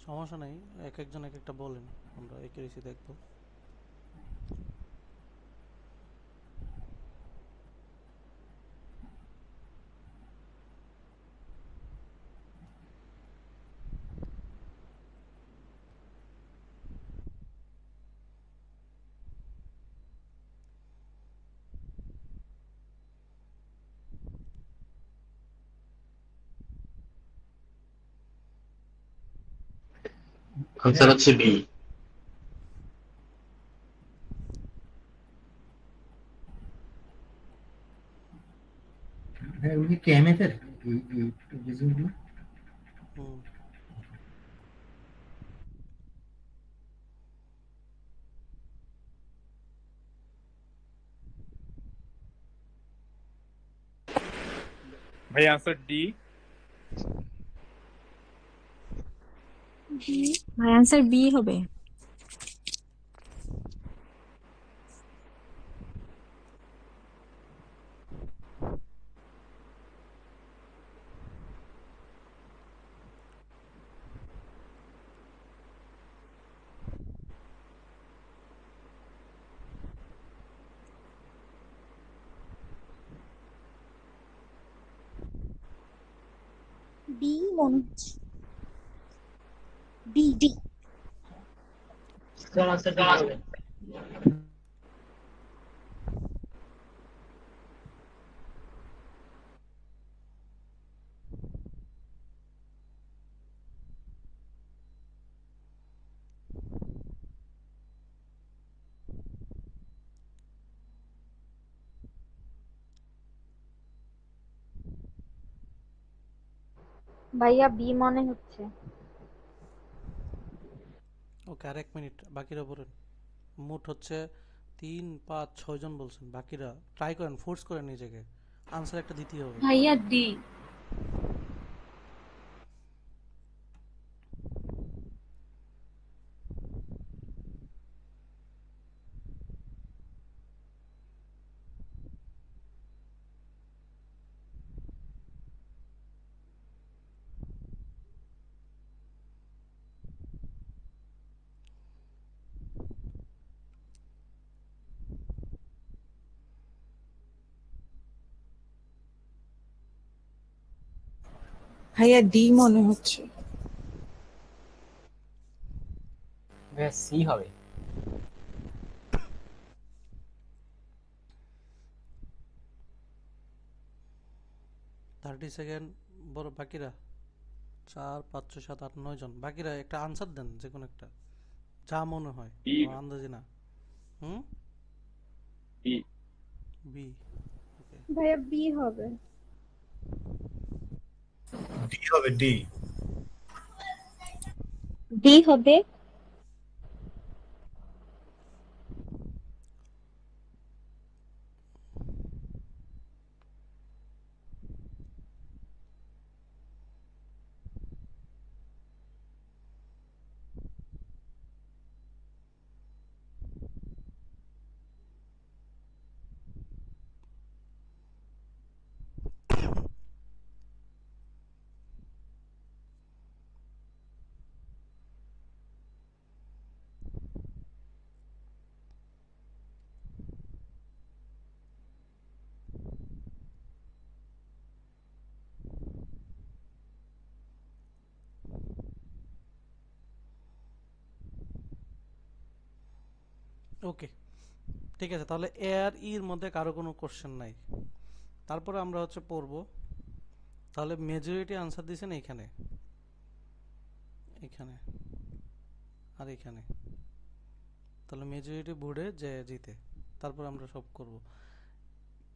সমস্যা নেই, এক একজন এক একটা বলেন, আমরা একুরেসি দেখবো। আনসার হচ্ছে বি। है उनकी क्या में फिर ये रिज्यूम में ভাই आंसर डी। ভাই আনসার বি হবে। মনে হচ্ছে। ডি ডি ভাইয়া বি মনে হচ্ছে। ওকে, আর 1 মিনিট, বাকিরা বলেন। মোট হচ্ছে 3, 5, 6 জন বলছেন, বাকিরা ট্রাই করেন, ফোর্স করেন নিজেকে, আনসার একটা দিতেই হবে। ভাইয়া ডি। ভাইয়া ডি মনে হচ্ছে। ভাইয়া সি হবে। 30 সেকেন্ড। বড় বাকিরা 4, 5, 6, 7, 8, 9 জন, বাকিরা একটা আনসার দেন, যে কোনো একটা, যা মনে হয়, বি আমার আন্দাজে না। B B. ভাইয়া বি হবে। ডি হবে, ডি। ডি হবে। ওকে, ঠিক আছে, তাহলে এ আর ইর মধ্যে কারো কোনো কোশ্চেন নাই। তারপরে আমরা হচ্ছে পড়ব, তাহলে মেজরিটি আনসার দিয়েছেন এইখানে, এখানে আর এখানে, তাহলে মেজরিটি বোর্ডে যে জিতে। তারপর আমরা সব করব।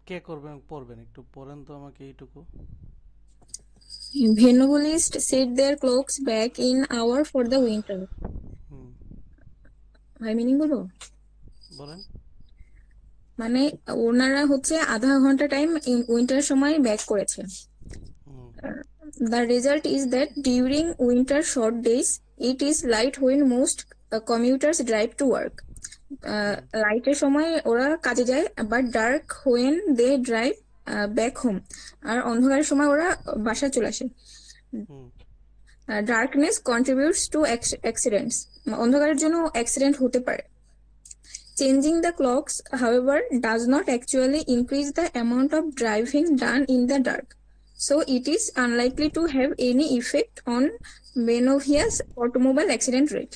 কে করবেন পড়বেন, একটু পড়েন তো আমাকে এইটুকু। Venugalists set their clocks back in hour for the winter. ভাই মিনিং বলো? বলেন। মানে ওনারা হচ্ছে আধা ঘন্টা টাইম উইন্টার সময় ব্যাক করেছে। The result is that during winter short days, it is light when most commuters drive to work. লাইটের সময় ওরা কাজে যায়, but dark when they drive back home. আর অন্ধকারের সময় ওরা বাসায় চলে আসে। Darkness contributes to accidents. অন্ধকারের জন্য অ্যাক্সিডেন্ট হতে পারে। Changing the clocks, however, does not actually increase the amount of driving done in the dark. So it is unlikely to have any effect on Benovia's automobile accident rate.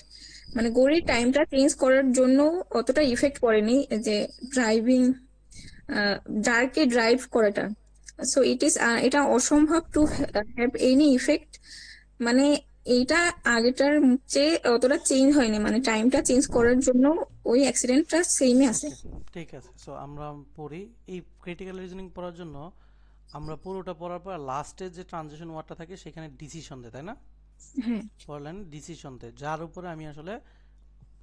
মানে গড়ির টাইমটা change করার জন্য অতটা effect পড়েনি যে driving ডার্কে drive করাটা। So এটা অসম্ভব টু হ্যাভ এনি ইফেক্ট, মানে এইটা আগেটার চেয়ে অতটা চেঞ্জ হয়নি, মানে টাইমটা চেঞ্জ করার জন্য ওই অ্যাক্সিডেন্টটা সেমই আছে। ঠিক আছে, সো আমরা পড়ি। এই ক্রিটিক্যাল রিজনিং পড়ার জন্য আমরা পুরোটা পড়ার পর লাস্টে যে ট্রানজিশন ওয়ার্ডটা থাকে সেখানে ডিসিশন দেয়, তাই না? হ্যাঁ, পড়লেন ডিসিশন দেয়, যার উপরে আমি আসলে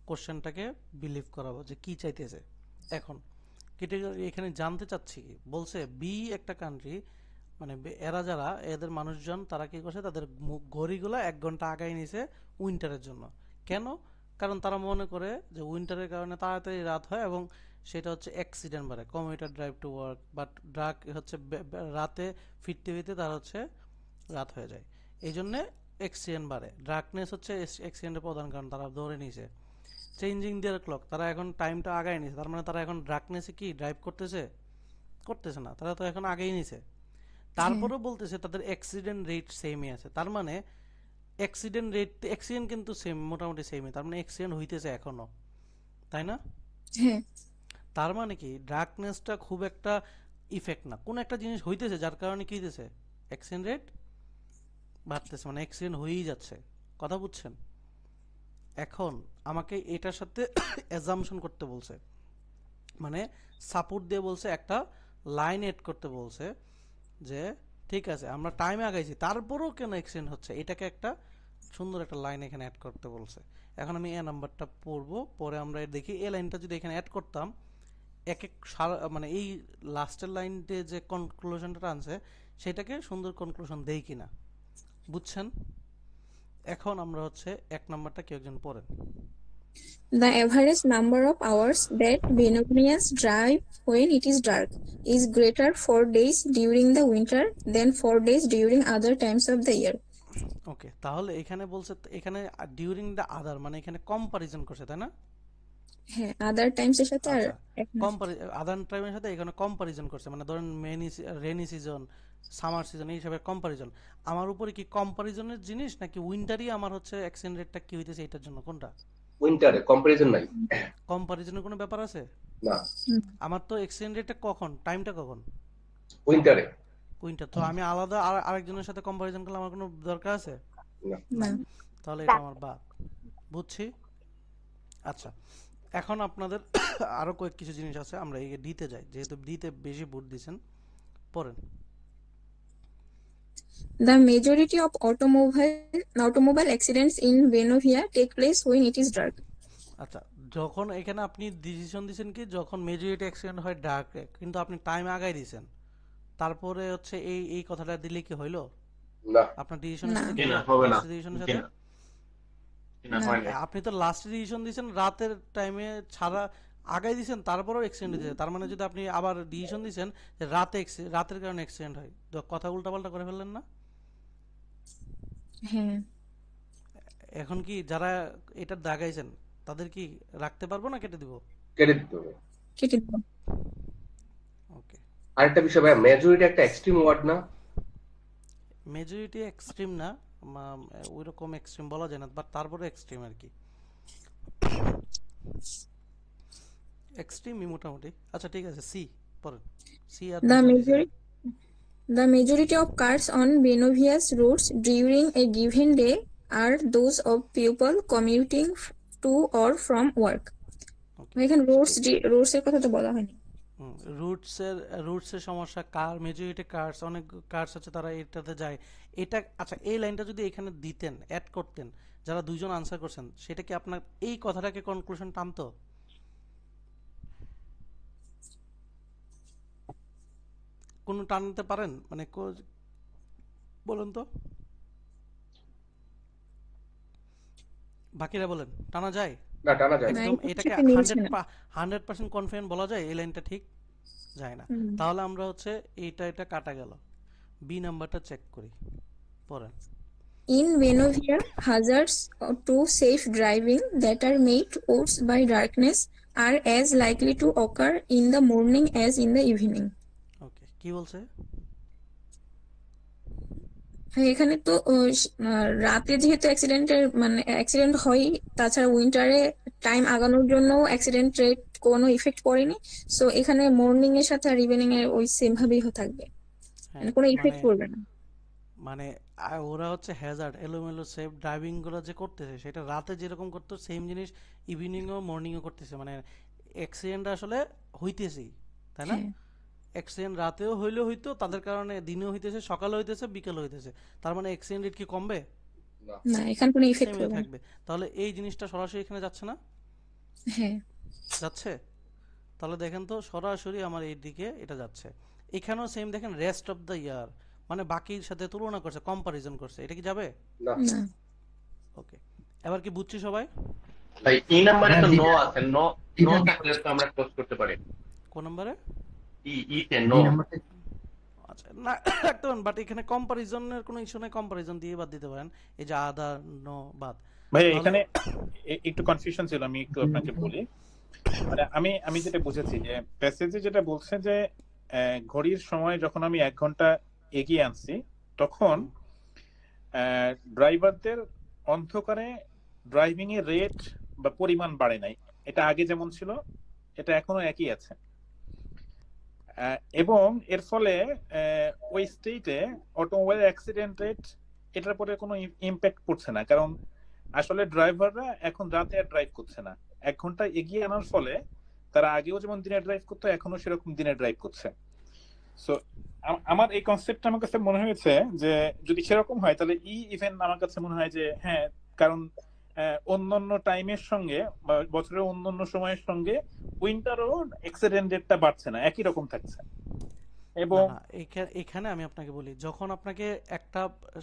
কোশ্চেনটাকে বিলিভ করাবো যে কি চাইতেছে। এখন ক্রিটিক্যাল এখানে জানতে চাচ্ছি, বলছে বি একটা কান্ট্রি, মানে এরা যারা এদের মানুষজন তারা কি করছে, তাদের ঘড়িগুলো 1 ঘন্টা আগায় নিয়েছে উইন্টারের জন্য। কেন? কারণ তারা মনে করে যে উইন্টারের কারণে তাড়াতাড়ি রাত হয় এবং সেটা হচ্ছে অ্যাক্সিডেন্ট বাড়ে, commuter drive to work, but drug হচ্ছে রাতে ফিরতে ফিরতে তার হচ্ছে রাত হয়ে যায়, এই জন্যে অ্যাক্সিডেন্ট বাড়ে। ড্রাগনেস হচ্ছে অ্যাক্সিডেন্টের প্রধান কারণ, তারা ধরে নিয়েছে। চেঞ্জিং দেয়ার ক্লক, তারা এখন টাইমটা আগায় নিয়েছে, তার মানে তারা এখন ড্রাগনেসে কি ড্রাইভ করতেছে না, তারা তো এখন আগেই নিছে। তারপরেও বলতেছে তাদের অ্যাক্সিডেন্ট রেট সেমই আছে, তার মানে অ্যাক্সিডেন্ট কিন্তু সেম, মোটামুটি সেমই, তার মানে অ্যাক্সিডেন্ট হইতেছে এখনো, তাই না? হ্যাঁ তার মানে কি ডার্কনেসটা খুব একটা ইফেক্ট না, কোন একটা জিনিস হইতেছে যার কারণে কি হইতেছে, অ্যাক্সিডেন্ট রেট বাড়তেছে, মানে অ্যাক্সিডেন্ট হয়েই যাচ্ছে, কথা বুঝছেন? এখন আমাকে এটার সাথে অ্যাজাম্পশন করতে বলছে, মানে সাপোর্ট দিয়ে বলছে, একটা লাইন এড করতে বলছে যে ঠিক আছে আমরা টাইমে আগাইছি তারপরেও কেন অ্যাক্সিডেন্ট হচ্ছে, এটাকে একটা সুন্দর একটা লাইন এখানে অ্যাড করতে বলছে। এখন আমি এ নাম্বারটা পড়বো, পরে আমরা দেখি এই লাইনটা যদি এখানে অ্যাড করতাম এক এক মানে এই লাস্টের লাইনতে যে কনক্লুশনটা আনছে সেটাকে সুন্দর কনক্লুশন দেই কিনা, বুঝছেন? এখন আমরা হচ্ছে এক নাম্বারটা কেউ একজন পড়েন। The average number of hours that Venetians drive when it is dark is greater 4 days during the winter than 4 days during other times of the year. ওকে, তাহলে এখানে বলছে, এখানে ডিউরিং দ্য আদার মানে এখানে কম্পারিজন করছে, তাই না? হ্যাঁ আদার টাইমস এর সাথে আর আদার টাইমের সাথে এখানে কম্পারিজন করছে, মানে ধরেন রেনি সিজন, সামার সিজন, এই হিসাবে কম্পারিজন। আমার উপরে কি কম্পারিজনের জিনিস নাকি উইন্টারই আমার হচ্ছে অ্যাক্সিডেন্ট রেটটা কি হইতেছে এটার জন্য, কোনটা? উইন্টারে কম্পারিজন নাই, কম্পারিজনের কোনো ব্যাপার আছে না। আমার তো অ্যাক্সিডেন্ট রেটটা কখন, টাইমটা কখন? উইন্টারে। উইন্টার, তো আমি আলাদা আরেকজনের সাথে কম্পারিজন করলে আমার কোনো দরকার আছে না। তাহলে এটা আমার বাদ, বুঝছি। আচ্ছা, এখন আপনাদের আরো কয়েক কিছু জিনিস আছে, আমরা এই ডিতে যাই, যেহেতু ডিতে বেশি ভোট দিয়েছেন, পড়েন। The majority of automobile accidents in Venovia take place when it is dark. আচ্ছা, যখন এখানে আপনি ডিসিশন দিয়েছেন কি যখন মেজরিটি অ্যাক্সিডেন্ট হয় ডার্কে, কিন্তু আপনি টাইম আগাই দিয়েছেন, তারপরে হচ্ছে এই কথাটা দিলে কি হইলো? না, আপনার ডিসিশনের সাথে হবে না, ডিসিশনের সাথে আপনি তো লাস্ট ডিসিশন দিয়েছেন রাতের টাইমে ছাড়া আগাই দিয়েছেন, তারপরেও অ্যাক্সিডেন্ট হয়েছে, তার মানে যদি আপনি আবার ডিসিশন দিয়েছেন যে রাতের কারণে অ্যাক্সিডেন্ট হয়, তো কথা উল্টাপাল্টা করে ফেললেন না? হ্যাঁ। এখন কি যারা এটা দাগাইছেন তাদের কি রাখতে পারবো না কেটে দিব? কেটে দিতে হবে। কেটে দিব। ওকে, আরেকটা বিষয় ভাই, মেজরিটি একটা এক্সট্রিম ওয়ার্ড না? মেজরিটি এক্সট্রিম না, ওইরকম এক্সট্রিম বলা যায় না, বাট তারপরে এক্সট্রিম আর কি, এক্সট্রিমই মোটামুটি। আচ্ছা ঠিক আছে, সি পড়েন। সি আর The majority of cars on Venovia's roads during a given day are those of people commuting to or from work. এখানে রোডস এর কথা তো বলা হয়নি। রুটস এর সমস্যা, কার মেজরিটি কার্স, অনেক কার্স আছে তারা এটাতে যায়, এটা আচ্ছা এই লাইনটা যদি এখানে দিতেন, অ্যাড করতেন, যারা দুইজন আনসার করছেন, সেটা কি আপনার এই কথাটাকে কনক্লুশন টানতো? কোন টানতে পারেন মানে বলেন তো, বাকিরা বলেন, টানা যায়? না, টানা যায় না। একদম এটাকে 100% কনফিডেন্ট বলা যায় এই লাইনটা ঠিক যায় না, তাহলে আমরা হচ্ছে এটা কাটা গেল। বি নাম্বারটা চেক করি, পড়েন। In Venovia, hazards to safe driving that are made worse by darkness are as likely to occur in the morning as in the evening. ওকে, কি বলছে? এখানে তো রাতে যেহেতু অ্যাক্সিডেন্ট হয়, তাছাড়া উইন্টারে টাইম আগানোর জন্য অ্যাক্সিডেন্ট রেট কোনো ইফেক্ট পড়েনি, সো এখানে মর্নিং এর সাথে আর ইভিনিং এর ওই সেম ভাবেই থাকবে, মানে কোনো ইফেক্ট পড়বে না। মানে ওরা হচ্ছে হ্যাজার্ড এলোমেলো সেফ ড্রাইভিং গুলো যে করতেছে সেটা রাতে যেরকম করতো সেম জিনিস ইভিনিং ও মর্নিং ও করতেছে, মানে অ্যাক্সিডেন্ট আসলে হইতেছেই, তাই না? অ্যাক্সিডেন্ট রাতেও হইতো, তাদের কারণে দিনেও হইতেছে, সকালে হইতেছে, বিকেলে হইতেছে, তার মানে অ্যাক্সিডেন্ট রেট কি কমবে? না, এখানে কোনো ইফেক্ট থাকবে। তাহলে এই জিনিসটা সরাসরি এখানে যাচ্ছে না? হ্যাঁ যাচ্ছে। তাহলে দেখেন তো সরাসরি আমার এই দিকে এটা যাচ্ছে। এখানেও সেম দেখেন, রেস্ট অফ দ্য ইয়ার মানে বাকির সাথে তুলনা করছে, কম্পারিজন করছে, এটা কি যাবে? না। ওকে, এবার কি বুঝছি সবাই? ভাই এই নম্বরে তো নো আছে, নো থাকলে তো আমরা ক্লোজ করতে পারি। কোন নম্বরে? ই তে নো। আচ্ছা না রাখতে পারেন, বাট এখানে কম্পারিজনের কোনো ইস্যু নাই, কম্পারিজন দিয়ে বাদ দিতে পারেন, এই যে আদা নো বাদ। ভাই এখানে একটু কনফিউশন ছিল, আমি একটু আপনাকে বলি। মানে আমি যেটা বুঝেছি যে প্যাসেজে যেটা বলছে যে ঘড়ির সময় যখন আমি 1 ঘন্টা এগিয়ে আনছি তখন ড্রাইভারদের অন্ধকারে ড্রাইভিং এর রেট বা পরিমাণ বাড়ে নাই, এটা আগে যেমন ছিল এটা এখনো একই আছে। এবং এর ফলে ওই স্টেটে অটোমোবাইল অ্যাক্সিডেন্ট রেট এটার পরে কোনো ইম্প্যাক্ট পড়ছে না, কারণ আসলে ড্রাইভাররা এখন রাতে আর ড্রাইভ করছে না, 1 ঘন্টা এগিয়ে আনার ফলে তারা আগেও যেমন দিনে ড্রাইভ করতো এখনো সেরকম দিনে ড্রাইভ করছে। সো আমার এই কনসেপ্টটা আমার কাছে মনে হয়েছে যে যদি সেরকম হয় তাহলে ইভেন্ট আমার কাছে মনে হয় যে হ্যাঁ, কারণ অন্যান্য টাইমের সঙ্গে বা বছরের অন্যান্য সময়ের সঙ্গে উইন্টারও অ্যাক্সিডেন্ট রেটটা বাড়ছে না, একই রকম থাকছে। এবং এখানে আমি আপনাকে বলি, যখন আপনাকে একটা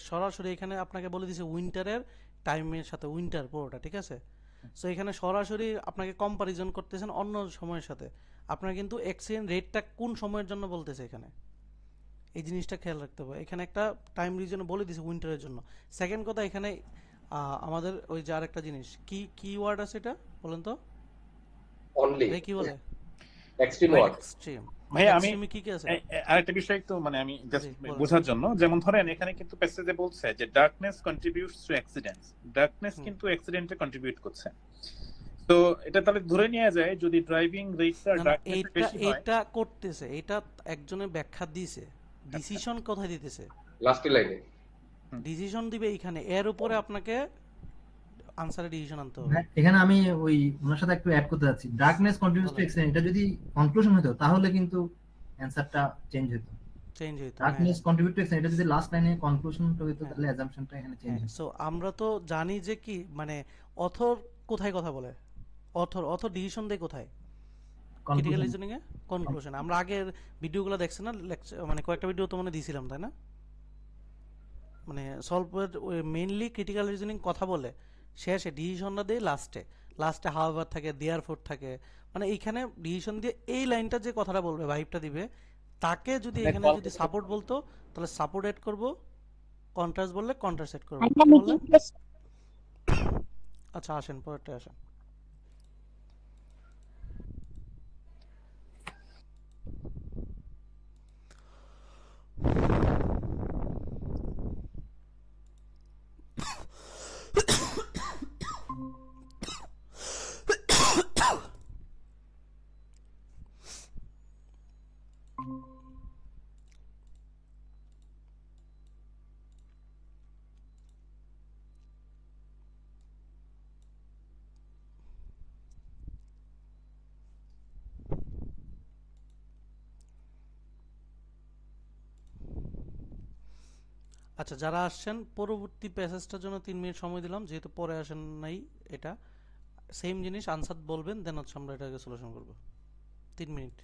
সরাসরি এখানে আপনাকে বলে দিছে উইন্টারের টাইমের সাথে উইন্টার পুরোটা, ঠিক আছে? সো এখানে সরাসরি আপনাকে কম্পারিজন করতেছেন অন্য সময়ের সাথে, আপনার কিন্তু অ্যাক্সিডেন্ট রেটটা কোন সময়ের জন্য বলতেছে এখানে, এই জিনিসটা খেয়াল রাখতে হবে। এখানে একটা টাইম রিজনে বলে দিছে উইন্টারের জন্য। সেকেন্ড কথা, এখানে আমাদের ওই যে আরেকটা জিনিস কি ওয়ার্ড আছে এটা বলেন তো, অনলি কি বলে এক্সট্রিম ওয়ার্ড। এক্সট্রিম ভাই আমি আরেকটা বিষয় একটু মানে আমি জাস্ট বোঝার জন্য, যেমন ধরেন এখানে কিন্তু প্যাসেজে বলছে যে darkness contributes two accidents, darkness কিন্তু অ্যাক্সিডেন্টে কন্ট্রিবিউট করছে। তো এটা তাহলে ধরে নেওয়া যায় যদি ড্রাইভিং রেটটা ডার্কনেস বেশি হয়, এটা করতেছে, এটা একজনের ব্যাখ্যা দিয়েছে, ডিসিশন কোথায় দিতেছে লাস্ট লাইনে ডিসিশন দিবে এখানে, এর উপরে আপনাকে আনসারে ডিসিশন আনতে হবে। এখানে আমি ওই ওনার সাথে একটু অ্যাড করতে যাচ্ছি, ডার্কনেস কন্ট্রিবিউটস টু অ্যাক্সিডেন্ট, এটা যদি কনক্লুশন হতো তাহলে কিন্তু অ্যানসারটা চেঞ্জ হতো। ডার্কনেস কন্ট্রিবিউট টু অ্যাক্সিডেন্ট, এটা যদি লাস্ট লাইনে কনক্লুশনটা হতো তাহলে অ্যাজাম্পশনটা এখানে চেঞ্জ হতো। সো আমরা তো জানি যে কি মানে অথর কোথায় কথা বলে, অথর ডিসিশন দেয় কোথায়, ক্রিটিক্যাল রিজনিং এ কনক্লুশন। আমরা আগের ভিডিওগুলো দেখছেন না, মানে কয়েকটা ভিডিও তো মনে দিয়েছিলাম তাই না, মানে সলভ মেইনলি ক্রিটিক্যাল রিজনিং কথা বলে, শেষে ডিসিশনটা দেয় লাস্টে হাউএভার থাকে, দেয়ারফোর থাকে, মানে এইখানে ডিসিশন দিয়ে এই লাইনটা যে কথাটা বলবে, ভাইবটা দিবে, তাকে যদি এখানে যদি সাপোর্ট বলতো তাহলে সাপোর্ট এড করব, কন্ট্রাস্ট বললে কন্ট্রাস্ট এড করব। আচ্ছা আসেন পরেরটা আসেন। আচ্ছা যারা আসছেন পরবর্তী প্যাসেজটার জন্য 3 মিনিট সময় দিলাম, যেহেতু পরে আসেন নাই, এটা সেম জিনিস আনসার বলবেন, দেন হচ্ছে আমরা এটাকে সলিউশন করব। 3 মিনিট।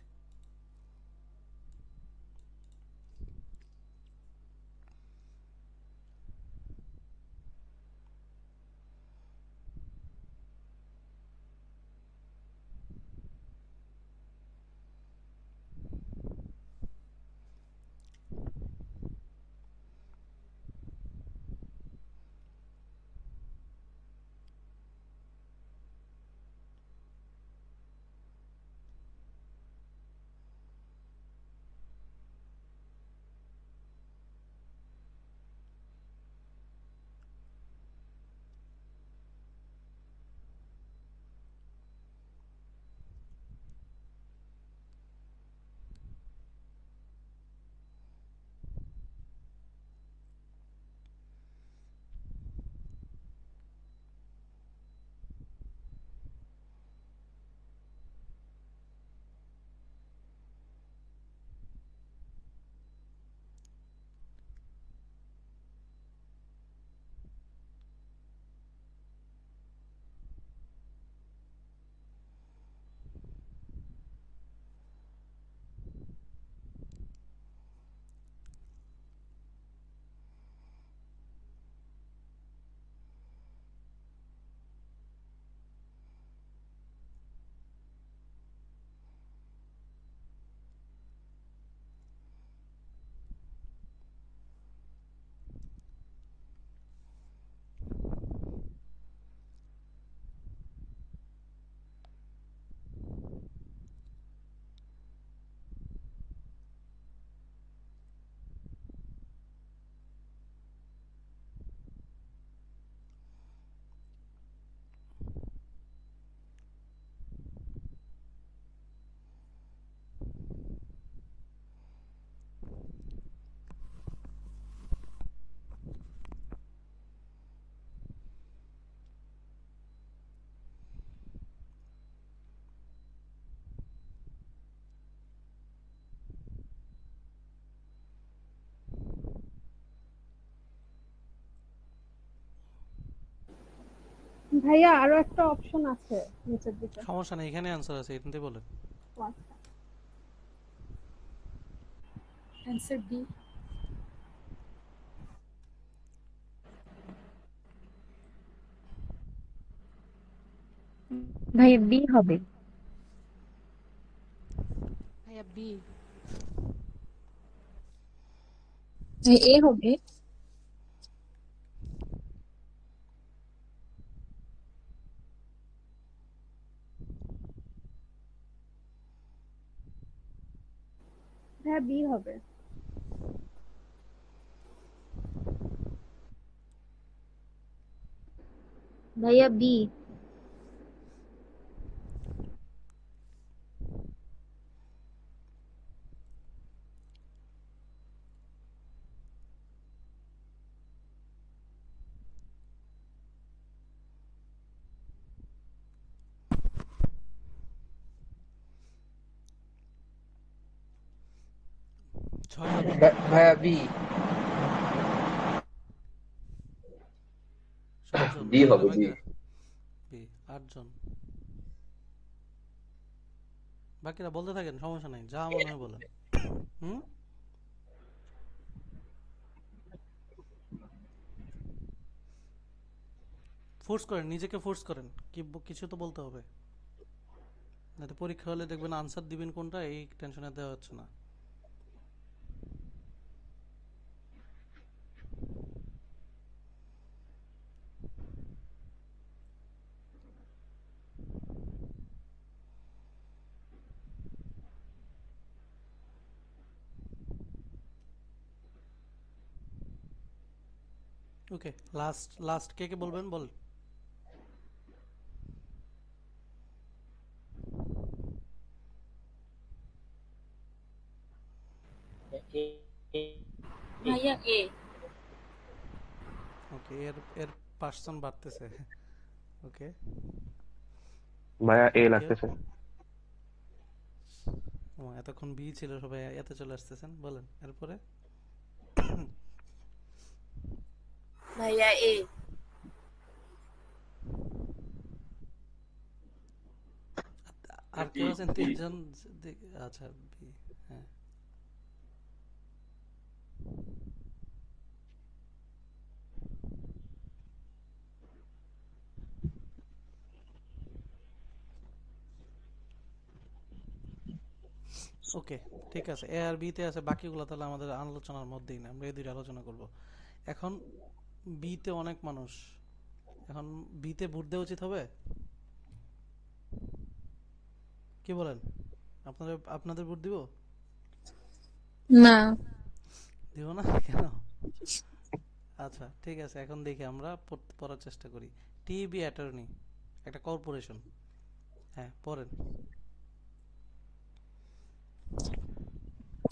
ভাইয়া আরো একটা অপশন আছে নিচের দিকে। সমস্যা নেই, এখানে অ্যান্সার আছে, এখানে বলেন। Answer B. ভাইয়া বি হবে। ভাইয়া বি। এ হবে। ভাইয়া বি হবে। ভাইয়া বি। ভাইয়া বি। বি হবে বি। বি 8 জন। বাকিরা বলতে থাকেন, সমস্যা নাই, যা মনে হয় বলেন। ফোর্স করেন, নিজেকে ফোর্স করেন, কিছু তো বলতে হবে, নাতে পরীক্ষা হলে দেখবেন আনসার দিবেন কোনটা এই টেনশনে দেওয়া হচ্ছে না। ওকে, লাস্ট কে কে বলবেন, বল। ভাইয়া এ। ওকে, এর পার্সন বাড়তেছে। ওকে ভাইয়া এ লাগতেছে। এতক্ষণ বি ছিল, সবাই এতে চলে আসতেছেন, বলেন এরপরে। ভাইয়া এ। আর কেউ আছেন 3 জন? আচ্ছা বি, হ্যাঁ। ওকে ঠিক আছে, এ আর বি তে আছে, বাকিগুলো তাহলে আমাদের আলোচনার মধ্যেই না, আমরা এই দুইটা আলোচনা করব। এখন বি তে অনেক মানুষ, এখন বি তে ভোট দেওয়া উচিত হবে, কি বলেন? আপনাদের ভোট দিব? না দিব না কেন? আচ্ছা ঠিক আছে, এখন দেখি আমরা পড়ার চেষ্টা করি। টিবি অ্যাটর্নি একটা কর্পোরেশন, হ্যাঁ পড়েন।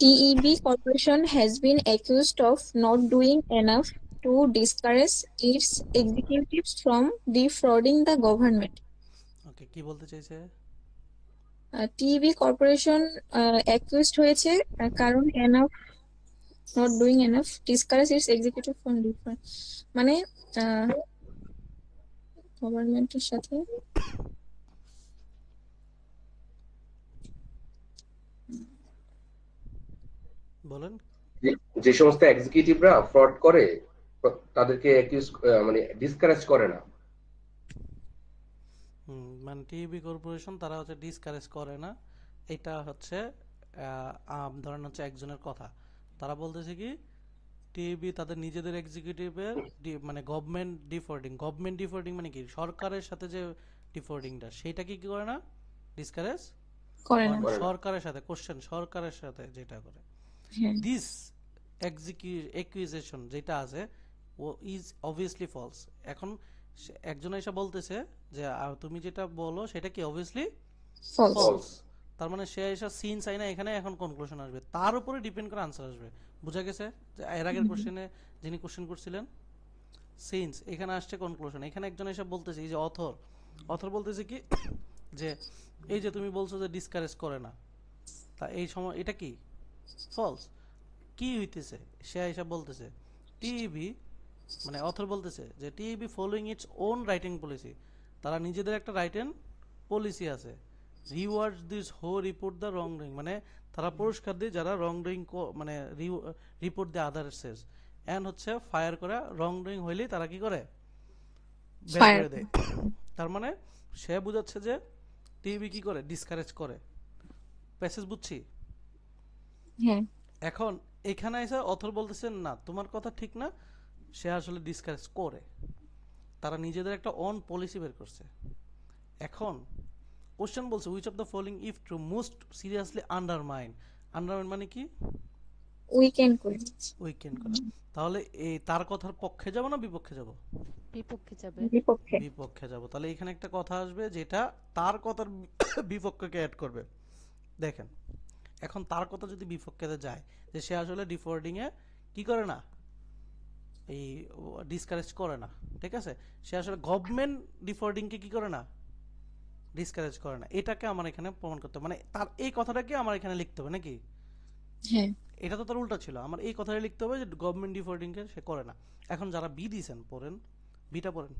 TEB Corporation has been accused of not doing enough to discourage its executives from defrauding the government. ওকে, কি বলতে চাইছে? TEB Corporation accused হয়েছে কারণ enough not doing enough discourage its executive from defraud, মানে গভর্নমেন্টের সাথে বলেন। যে সমস্ত এক্সিকিউটিভরা ফ্রড করে তাদেরকে অ্যাকিউজ মানে ডিসকারেজ করে না। মানে টিবি কর্পোরেশন তারা হচ্ছে ডিসকারেজ করে না, এটা হচ্ছে ধরেন হচ্ছে একজনের কথা, তারা বলতেছে কি টিবি তাদের নিজেদের এক্সিকিউটিভের মানে গভর্নমেন্ট ডিফল্টিং মানে কি সরকারের সাথে যে ডিফল্টিংটা সেটা কি করে না, ডিসকারেজ করে না। সরকারের সাথে কোশ্চেন, সরকারের সাথে যেটা করে দিস অ্যাকুইজিশন যেটা আছে ও ইজ অবভিয়াসলি ফলস। এখন একজন এসে বলতেছে যে তুমি যেটা বলো সেটা কি অবভিয়াসলি ফলস, তার মানে সে এসে সিন চাই না, এখানে এখন কনক্লুশন আসবে, তার উপরে ডিপেন্ড করে আনসার আসবে। বুঝা গেছে? যে এর আগের কোশ্চেনে যিনি কোশ্চেন করছিলেন সিন্স, এখানে আসছে কনক্লুশন। এখানে একজন এসে বলতেছে, এই যে অথর বলতেছে কি যে এই যে তুমি বলছো যে ডিসকারেজ করে না, তা এই সময় এটা কি ফলস, কি হইতেছে? সে এসে বলতেছে টিবি মানে অথর বলতেছে যে TB following its own writing policy, তারা নিজেদের একটা রাইট এন্ড পলিসি আছে, রিওয়ার্ডস দিস হো রিপোর্ট দ্য রং ডুইং, মানে তারা পুরস্কার দেয় যারা রং ডুইং মানে রিপোর্ট দেয় আদার্সেস, এন্ড হচ্ছে ফায়ার করে রং ডুইং হইলেই তারা কি করে বের করে দেয়। তার মানে সে বুঝাচ্ছে যে টিবি কি করে ডিসকারেজ করে। প্যাসেজ বুঝছি? হ্যাঁ। এখন এখানে এসে অথর বলতেছেন না তোমার কথা ঠিক না, সে আসলে ডিসকারেজ করে, তারা নিজেদের একটা অন পলিসি বের করছে। এখন কোশ্চেন বলছে which of the following if true most seriously undermine. Undermine মানে কি? উইকেন্ড করে। উইকেন্ড করা। তাহলে এই তার কথার পক্ষে যাব না বিপক্ষে যাব? বিপক্ষে যাবে। বিপক্ষে যাব। তাহলে এখানে একটা কথা আসবে যেটা তার কথার বিপক্ষকে অ্যাড করবে। দেখেন এখন তার কথা যদি বিপক্ষে যায় যে সে আসলে ডিফোর্ডিং এ কি করে না, এই ডিসকারেজ করে না, ঠিক আছে, সে আসলে গভর্নমেন্ট ডিফোর্ডিং কে কি করে না, ডিসকারেজ করে না, এটাকে আমার এখানে প্রমাণ করতে হবে। মানে তার এই কথাটাকে আমার এখানে লিখতে হবে নাকি? হ্যাঁ। এটা তো তার উল্টা ছিল, আমার এই কথাটা লিখতে হবে যে গভর্নমেন্ট ডিফোর্ডিং কে সে করে না। এখন যারা বি দিয়েছেন পড়েন, বিটা পড়েন।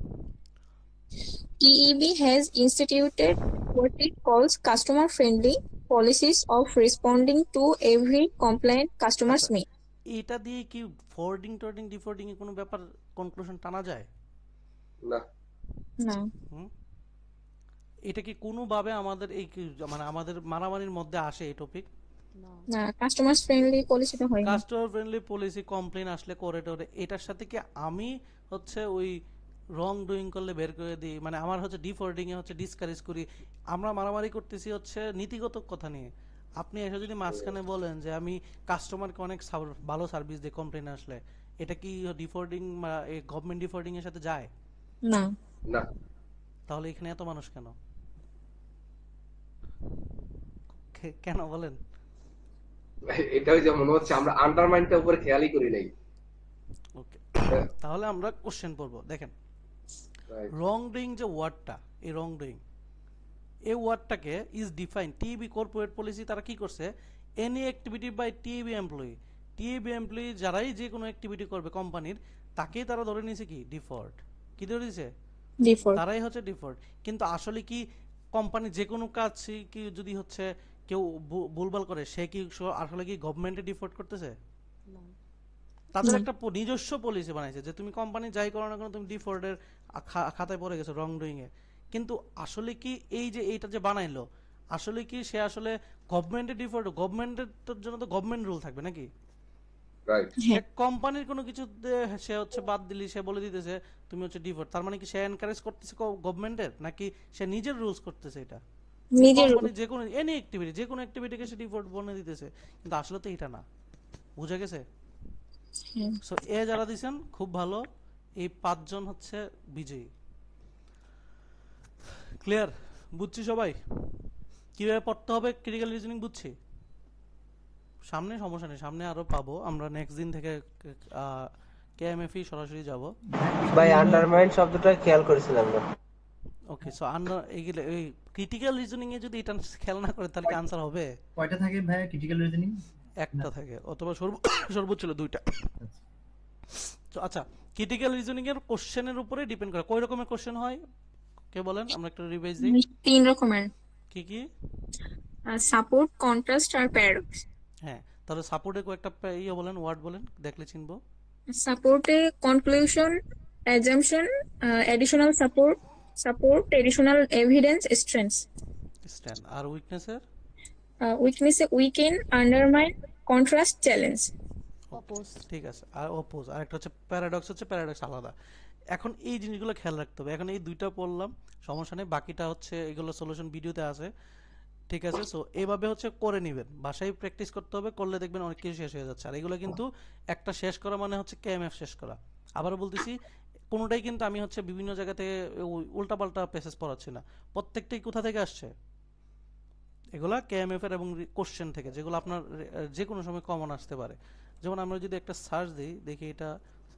TEB has instituted what it calls customer-friendly policies of responding to every complaint customers make. এটা দিয়ে কি ফরওয়ার্ডিং টোর্ডিং ডিফোর্ডিং এ কোনো ব্যাপার কনক্লুশন টানা যায় না? না। এটা কি কোনোভাবে আমাদের এই মানে আমাদের মারামারির মধ্যে আসে এই টপিক? না, কাস্টমার ফ্রেন্ডলি পলিসিটা হয় না। কাস্টমার ফ্রেন্ডলি পলিসি কমপ্লেইন আসলে করে টোরে এটার সাথে কি আমি হচ্ছে ওই রং ডুইং করলে বের করে দিই, মানে আমার হচ্ছে ডিফোর্ডিং এ হচ্ছে ডিসকারেজ করি, আমরা মারামারি করতেছি হচ্ছে নীতিগত কথা নিয়ে। আপনি এসে যদি মাঝখানে বলেন যে আমি কাস্টমারকে অনেক ভালো সার্ভিস দিই কমপ্লেইন আসলে, এটা কি ডিফোর্ডিং বা এই গভর্নমেন্ট ডিফোর্ডিং এর সাথে যায় না? না। তাহলে এখানে এত মানুষ কেন কেন বলেন? এটাই যে মনে হচ্ছে আমরা আন্ডারমাইনটা উপরে খেয়ালই করি নাই। ওকে, তাহলে আমরা কোশ্চেন পড়ব। দেখেন রং ডুইং যে ওয়ার্ডটা, এই রং ডুইং এই ওয়ার্ডটাকে is define TB corporate policy. তারা কি করছে, any activity by TB employee, TB employee যারাই যে কোনো অ্যাক্টিভিটি করবে কোম্পানির, তাকেই তারা ধরে নিয়েছে কি ডিফল্ট। কি ধরে নিয়েছে? ডিফল্ট। তারাই হচ্ছে ডিফল্ট। কিন্তু আসলে কি কোম্পানি যে কোনো কাজ কি যদি হচ্ছে কেউ ভুলভাল করে সে কি আসলে কি গভর্নমেন্টে ডিফল্ট করতেছে? তাদের একটা নিজস্ব পলিসি বানাইছে যে তুমি কোম্পানি যাই করো না কেন তুমি ডিফল্টের খাতায় পড়ে গেছো রং ডুইং এ। কিন্তু আসলে কি এই যে এইটা যে বানাইলো আসলে কি সে আসলে গভর্নমেন্টের ডিফল্ট, গভর্নমেন্টের জন্য তো গভর্নমেন্ট রুল থাকবে নাকি? রাইট। কোম্পানির কোনো কিছু সে হচ্ছে বাদ দিলি সে বলে দিতেছে তুমি হচ্ছে ডিফল্ট, তার মানে কি সে এনকারেজ করতেছে গভর্নমেন্টের নাকি সে নিজের রুলস করতেছে? এটা নিজের যে কোনো এনি অ্যাক্টিভিটি যে কোনো অ্যাক্টিভিটিকে সে ডিফল্ট বলে দিতেছে, কিন্তু আসলে তো এটা না। বুঝা গেছে? সো এ যারা দিবেন খুব ভালো, এই 5 জন হচ্ছে বিজয়ী। ক্লিয়ার? বুঝছি সবাই কিভাবে পড়তে হবে? ক্রিটিক্যাল রিজনিং বুঝছি। সামনে সমস্যা নেই, সামনে আরো পাবো আমরা, নেক্সট দিন থেকে কেএমএফই সরাসরি যাব। ভাই আন্ডারমাইন শব্দটা খেয়াল করেছিলাম না। ওকে, সো এইগুলো এই ক্রিটিক্যাল রিজনিং এ যদি এটা খেয়াল না করে তাহলে কি আনসার হবে? কয়টা থাকে ভাই ক্রিটিক্যাল রিজনিং? একটা থাকে, অথবা সর্বোচ্চ 2টা। তো আচ্ছা, ক্রিটিক্যাল রিজনিং এর কোশ্চেনের উপরে ডিপেন্ড করে। কয় রকমের কোশ্চেন হয় কে বলেন? আমরা একটু রিভাইজ দিই। 3 রকমের। কি কি? সাপোর্ট, কন্ট্রাস্ট আর প্যারাডক্স। হ্যাঁ, তাহলে সাপোর্টে কয়েকটা বলেন, ওয়ার্ড বলেন, দেখলে চিনবো। সাপোর্টে conclusion, assumption, additional support, additional evidence, strengths. আর উইকনেসের? উইকনেসে weaken, undermine, contrast, challenge. Oppose. ঠিক আছে, আর অপোজ। আর একটা হচ্ছে প্যারাডক্স, হচ্ছে প্যারাডক্স আলাদা। এখন এই জিনিসগুলো খেয়াল রাখতে হবে। এখন এই 2টা পড়লাম, সমস্যা নেই, বাকিটা হচ্ছে এগুলো সলিউশন ভিডিওতে আছে, ঠিক আছে? সো এইভাবে হচ্ছে করে নেবেন, বাসায় প্র্যাকটিস করতে হবে, করলে দেখবেন অনেক কিছু শেষ হয়ে যাচ্ছে। আর এগুলো কিন্তু একটা শেষ করা মানে হচ্ছে কেএমএফ শেষ করা। আবারও বলতেছি, কোনোটাই কিন্তু আমি হচ্ছে বিভিন্ন জায়গা থেকে উল্টাপাল্টা প্যাসেজ পড়াচ্ছি না, প্রত্যেকটাই কোথা থেকে আসছে, এগুলা কেএমএফ এর এবং কোশ্চেন থেকে, যেগুলো আপনার যে কোনো সময় কমন আসতে পারে। যেমন আমরা যদি একটা সার্চ দিই, দেখি এটা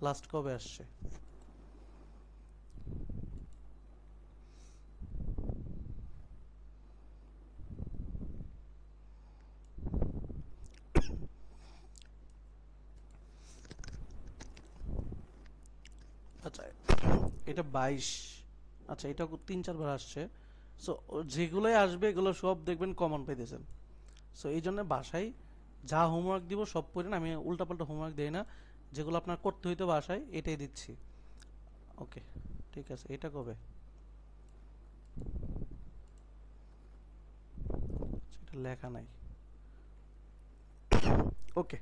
লাস্ট কবে আসছে। আচ্ছা, এটা 22 আচ্ছা এটা 3-4 বার আসছে। সো যেগুলোই আসবে এগুলো সব দেখবেন কমন পাইতেছেন। সো এই জন্য বাসায় যা হোমওয়ার্ক দিব সব করেন, আমি উল্টাপাল্টা হোমওয়ার্ক দেই না, যেগুলো আপনার করতে হইতো বাসায় এটাই দিচ্ছি। ওকে ঠিক আছে, এটা কবে? এটা লেখা নাই। ওকে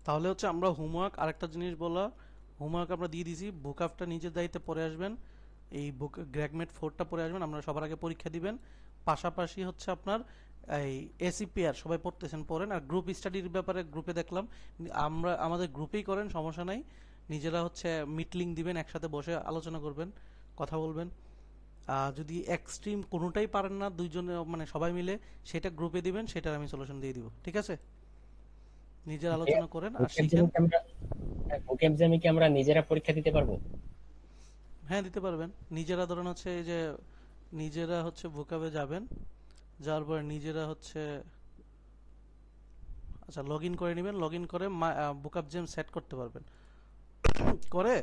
তাহলে হচ্ছে আমরা হোমওয়ার্ক, আরেকটা জিনিস বলা, হোমওয়ার্ক আমরা দিয়ে দিয়েছি, বুক আপটা নিজের দায়িত্বে পড়ে আসবেন, এই বুক গ্র্যাগমেট 4টা পড়ে আসবেন, আমরা সবার আগে পরীক্ষা দিবেন। পাশাপাশি হচ্ছে আপনার এই এসিপিআর সবাই পড়তেছেন পড়েন, আর গ্রুপ স্টাডির ব্যাপারে গ্রুপে দেখলাম আমরা আমাদের গ্রুপেই করেন, সমস্যা নাই। নিজেরা হচ্ছে মিট লিঙ্ক দিবেন, একসাথে বসে আলোচনা করবেন, কথা বলবেন। যদি এক্সট্রিম কোনোটাই পারেন না দুইজনে মানে সবাই মিলে, সেটা গ্রুপে দিবেন, সেটার আমি সলিউশন দিয়ে দিব, ঠিক আছে? নিজের আলোচনা করেন আর শিখেন। বুক এক্সামে কি আমরা নিজেরা পরীক্ষা দিতে পারবো? হ্যাঁ দিতে পারবেন। নিজেরা ধরুন হচ্ছে এই যে নিজেরা হচ্ছে ভোকাবে যাবেন, যাওয়ার পরে নিজেরা হচ্ছে আচ্ছা লগ ইন করে নেবেন, লগ ইন করে বুকআপ জেম সেট করতে পারবেন, করে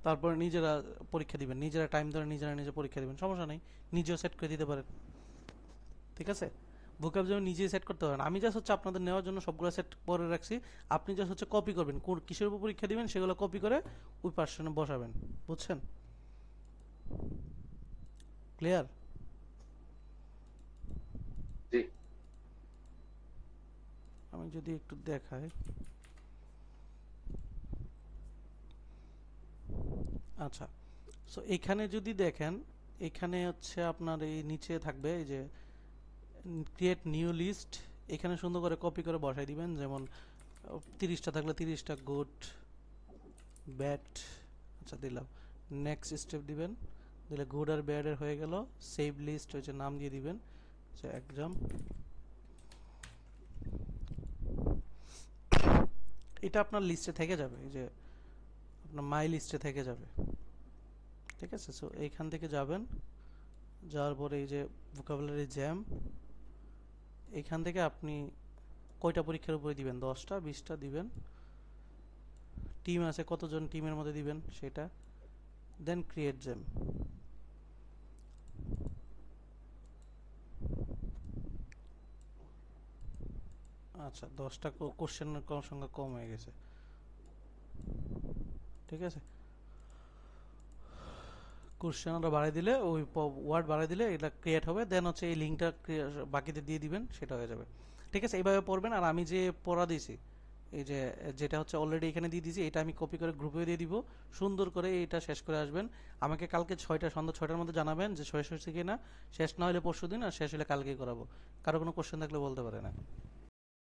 তারপর নিজেরা পরীক্ষা দিবেন, নিজেরা টাইম ধরে নিজেরা নিজে পরীক্ষা দিবেন, সমস্যা নেই, নিজেও সেট করে দিতে পারেন, ঠিক আছে? বুকআপ জেম নিজেই সেট করতে পারেন। আমি জাস্ট হচ্ছে আপনাদের নেওয়ার জন্য সবগুলো সেট করে রাখছি, আপনি জাস্ট হচ্ছে কপি করবেন, কিসের উপর পরীক্ষা দিবেন সেগুলো কপি করে ওই পার্সনে বসাবেন, বুঝছেন? ক্লিয়ার? জি। আমি যদি একটু দেখাই, আচ্ছা সো এখানে যদি দেখেন, এখানে হচ্ছে আপনার এই নিচে থাকবে এই যে ক্রিয়েট নিউ লিস্ট, এখানে সুন্দর করে কপি করে বসাই দিবেন, যেমন 30টা থাকলে 30টা গুড ব্যাড, আচ্ছা দিলাম, নেক্সট স্টেপ দিবেন, দিলে গুড আর ব্যাড এর হয়ে গেল, সেভ লিস্ট হচ্ছে নাম দিয়ে দিবেন যে এক্সাম, এটা আপনার লিস্টে থেকে যাবে, এই যে আপনার মাই লিস্টে থেকে যাবে, ঠিক আছে? সো এইখান থেকে যাবেন, যাওয়ার পরে এই যে ভোকাবুলারি জ্যাম, এইখান থেকে আপনি কয়টা পরীক্ষার উপরে দিবেন, 10টা 20টা দিবেন, টিম আছে কতজন টিমের মধ্যে দিবেন সেটা, দেন ক্রিয়েট জ্যাম, আচ্ছা 10টা কোশ্চেনের সংখ্যা কম হয়ে গেছে, ঠিক আছে? কোশ্চেন আমরা বাড়াই দিলে, ওই ওয়ার্ড বাড়াই দিলে এটা ক্রিয়েট হবে, দেন হচ্ছে এই লিঙ্কটা বাকিতে দিয়ে দিবেন, সেটা হয়ে যাবে, ঠিক আছে? এইভাবে পড়বেন। আর আমি যে পড়া দিয়েছি, এই যে যেটা হচ্ছে অলরেডি এখানে দিয়ে দিয়েছি, এটা আমি কপি করে গ্রুপে দিয়ে দিব, সুন্দর করে এটা শেষ করে আসবেন। আমাকে কালকে সন্ধ্যা 6টার মধ্যে জানাবেন যে শেষ হয়েছে কিনা, শেষ না হলে পরশু দিন, আর শেষ হলে কালকেই করাবো। কারো কোনো কোশ্চেন থাকলে বলতে পারে না।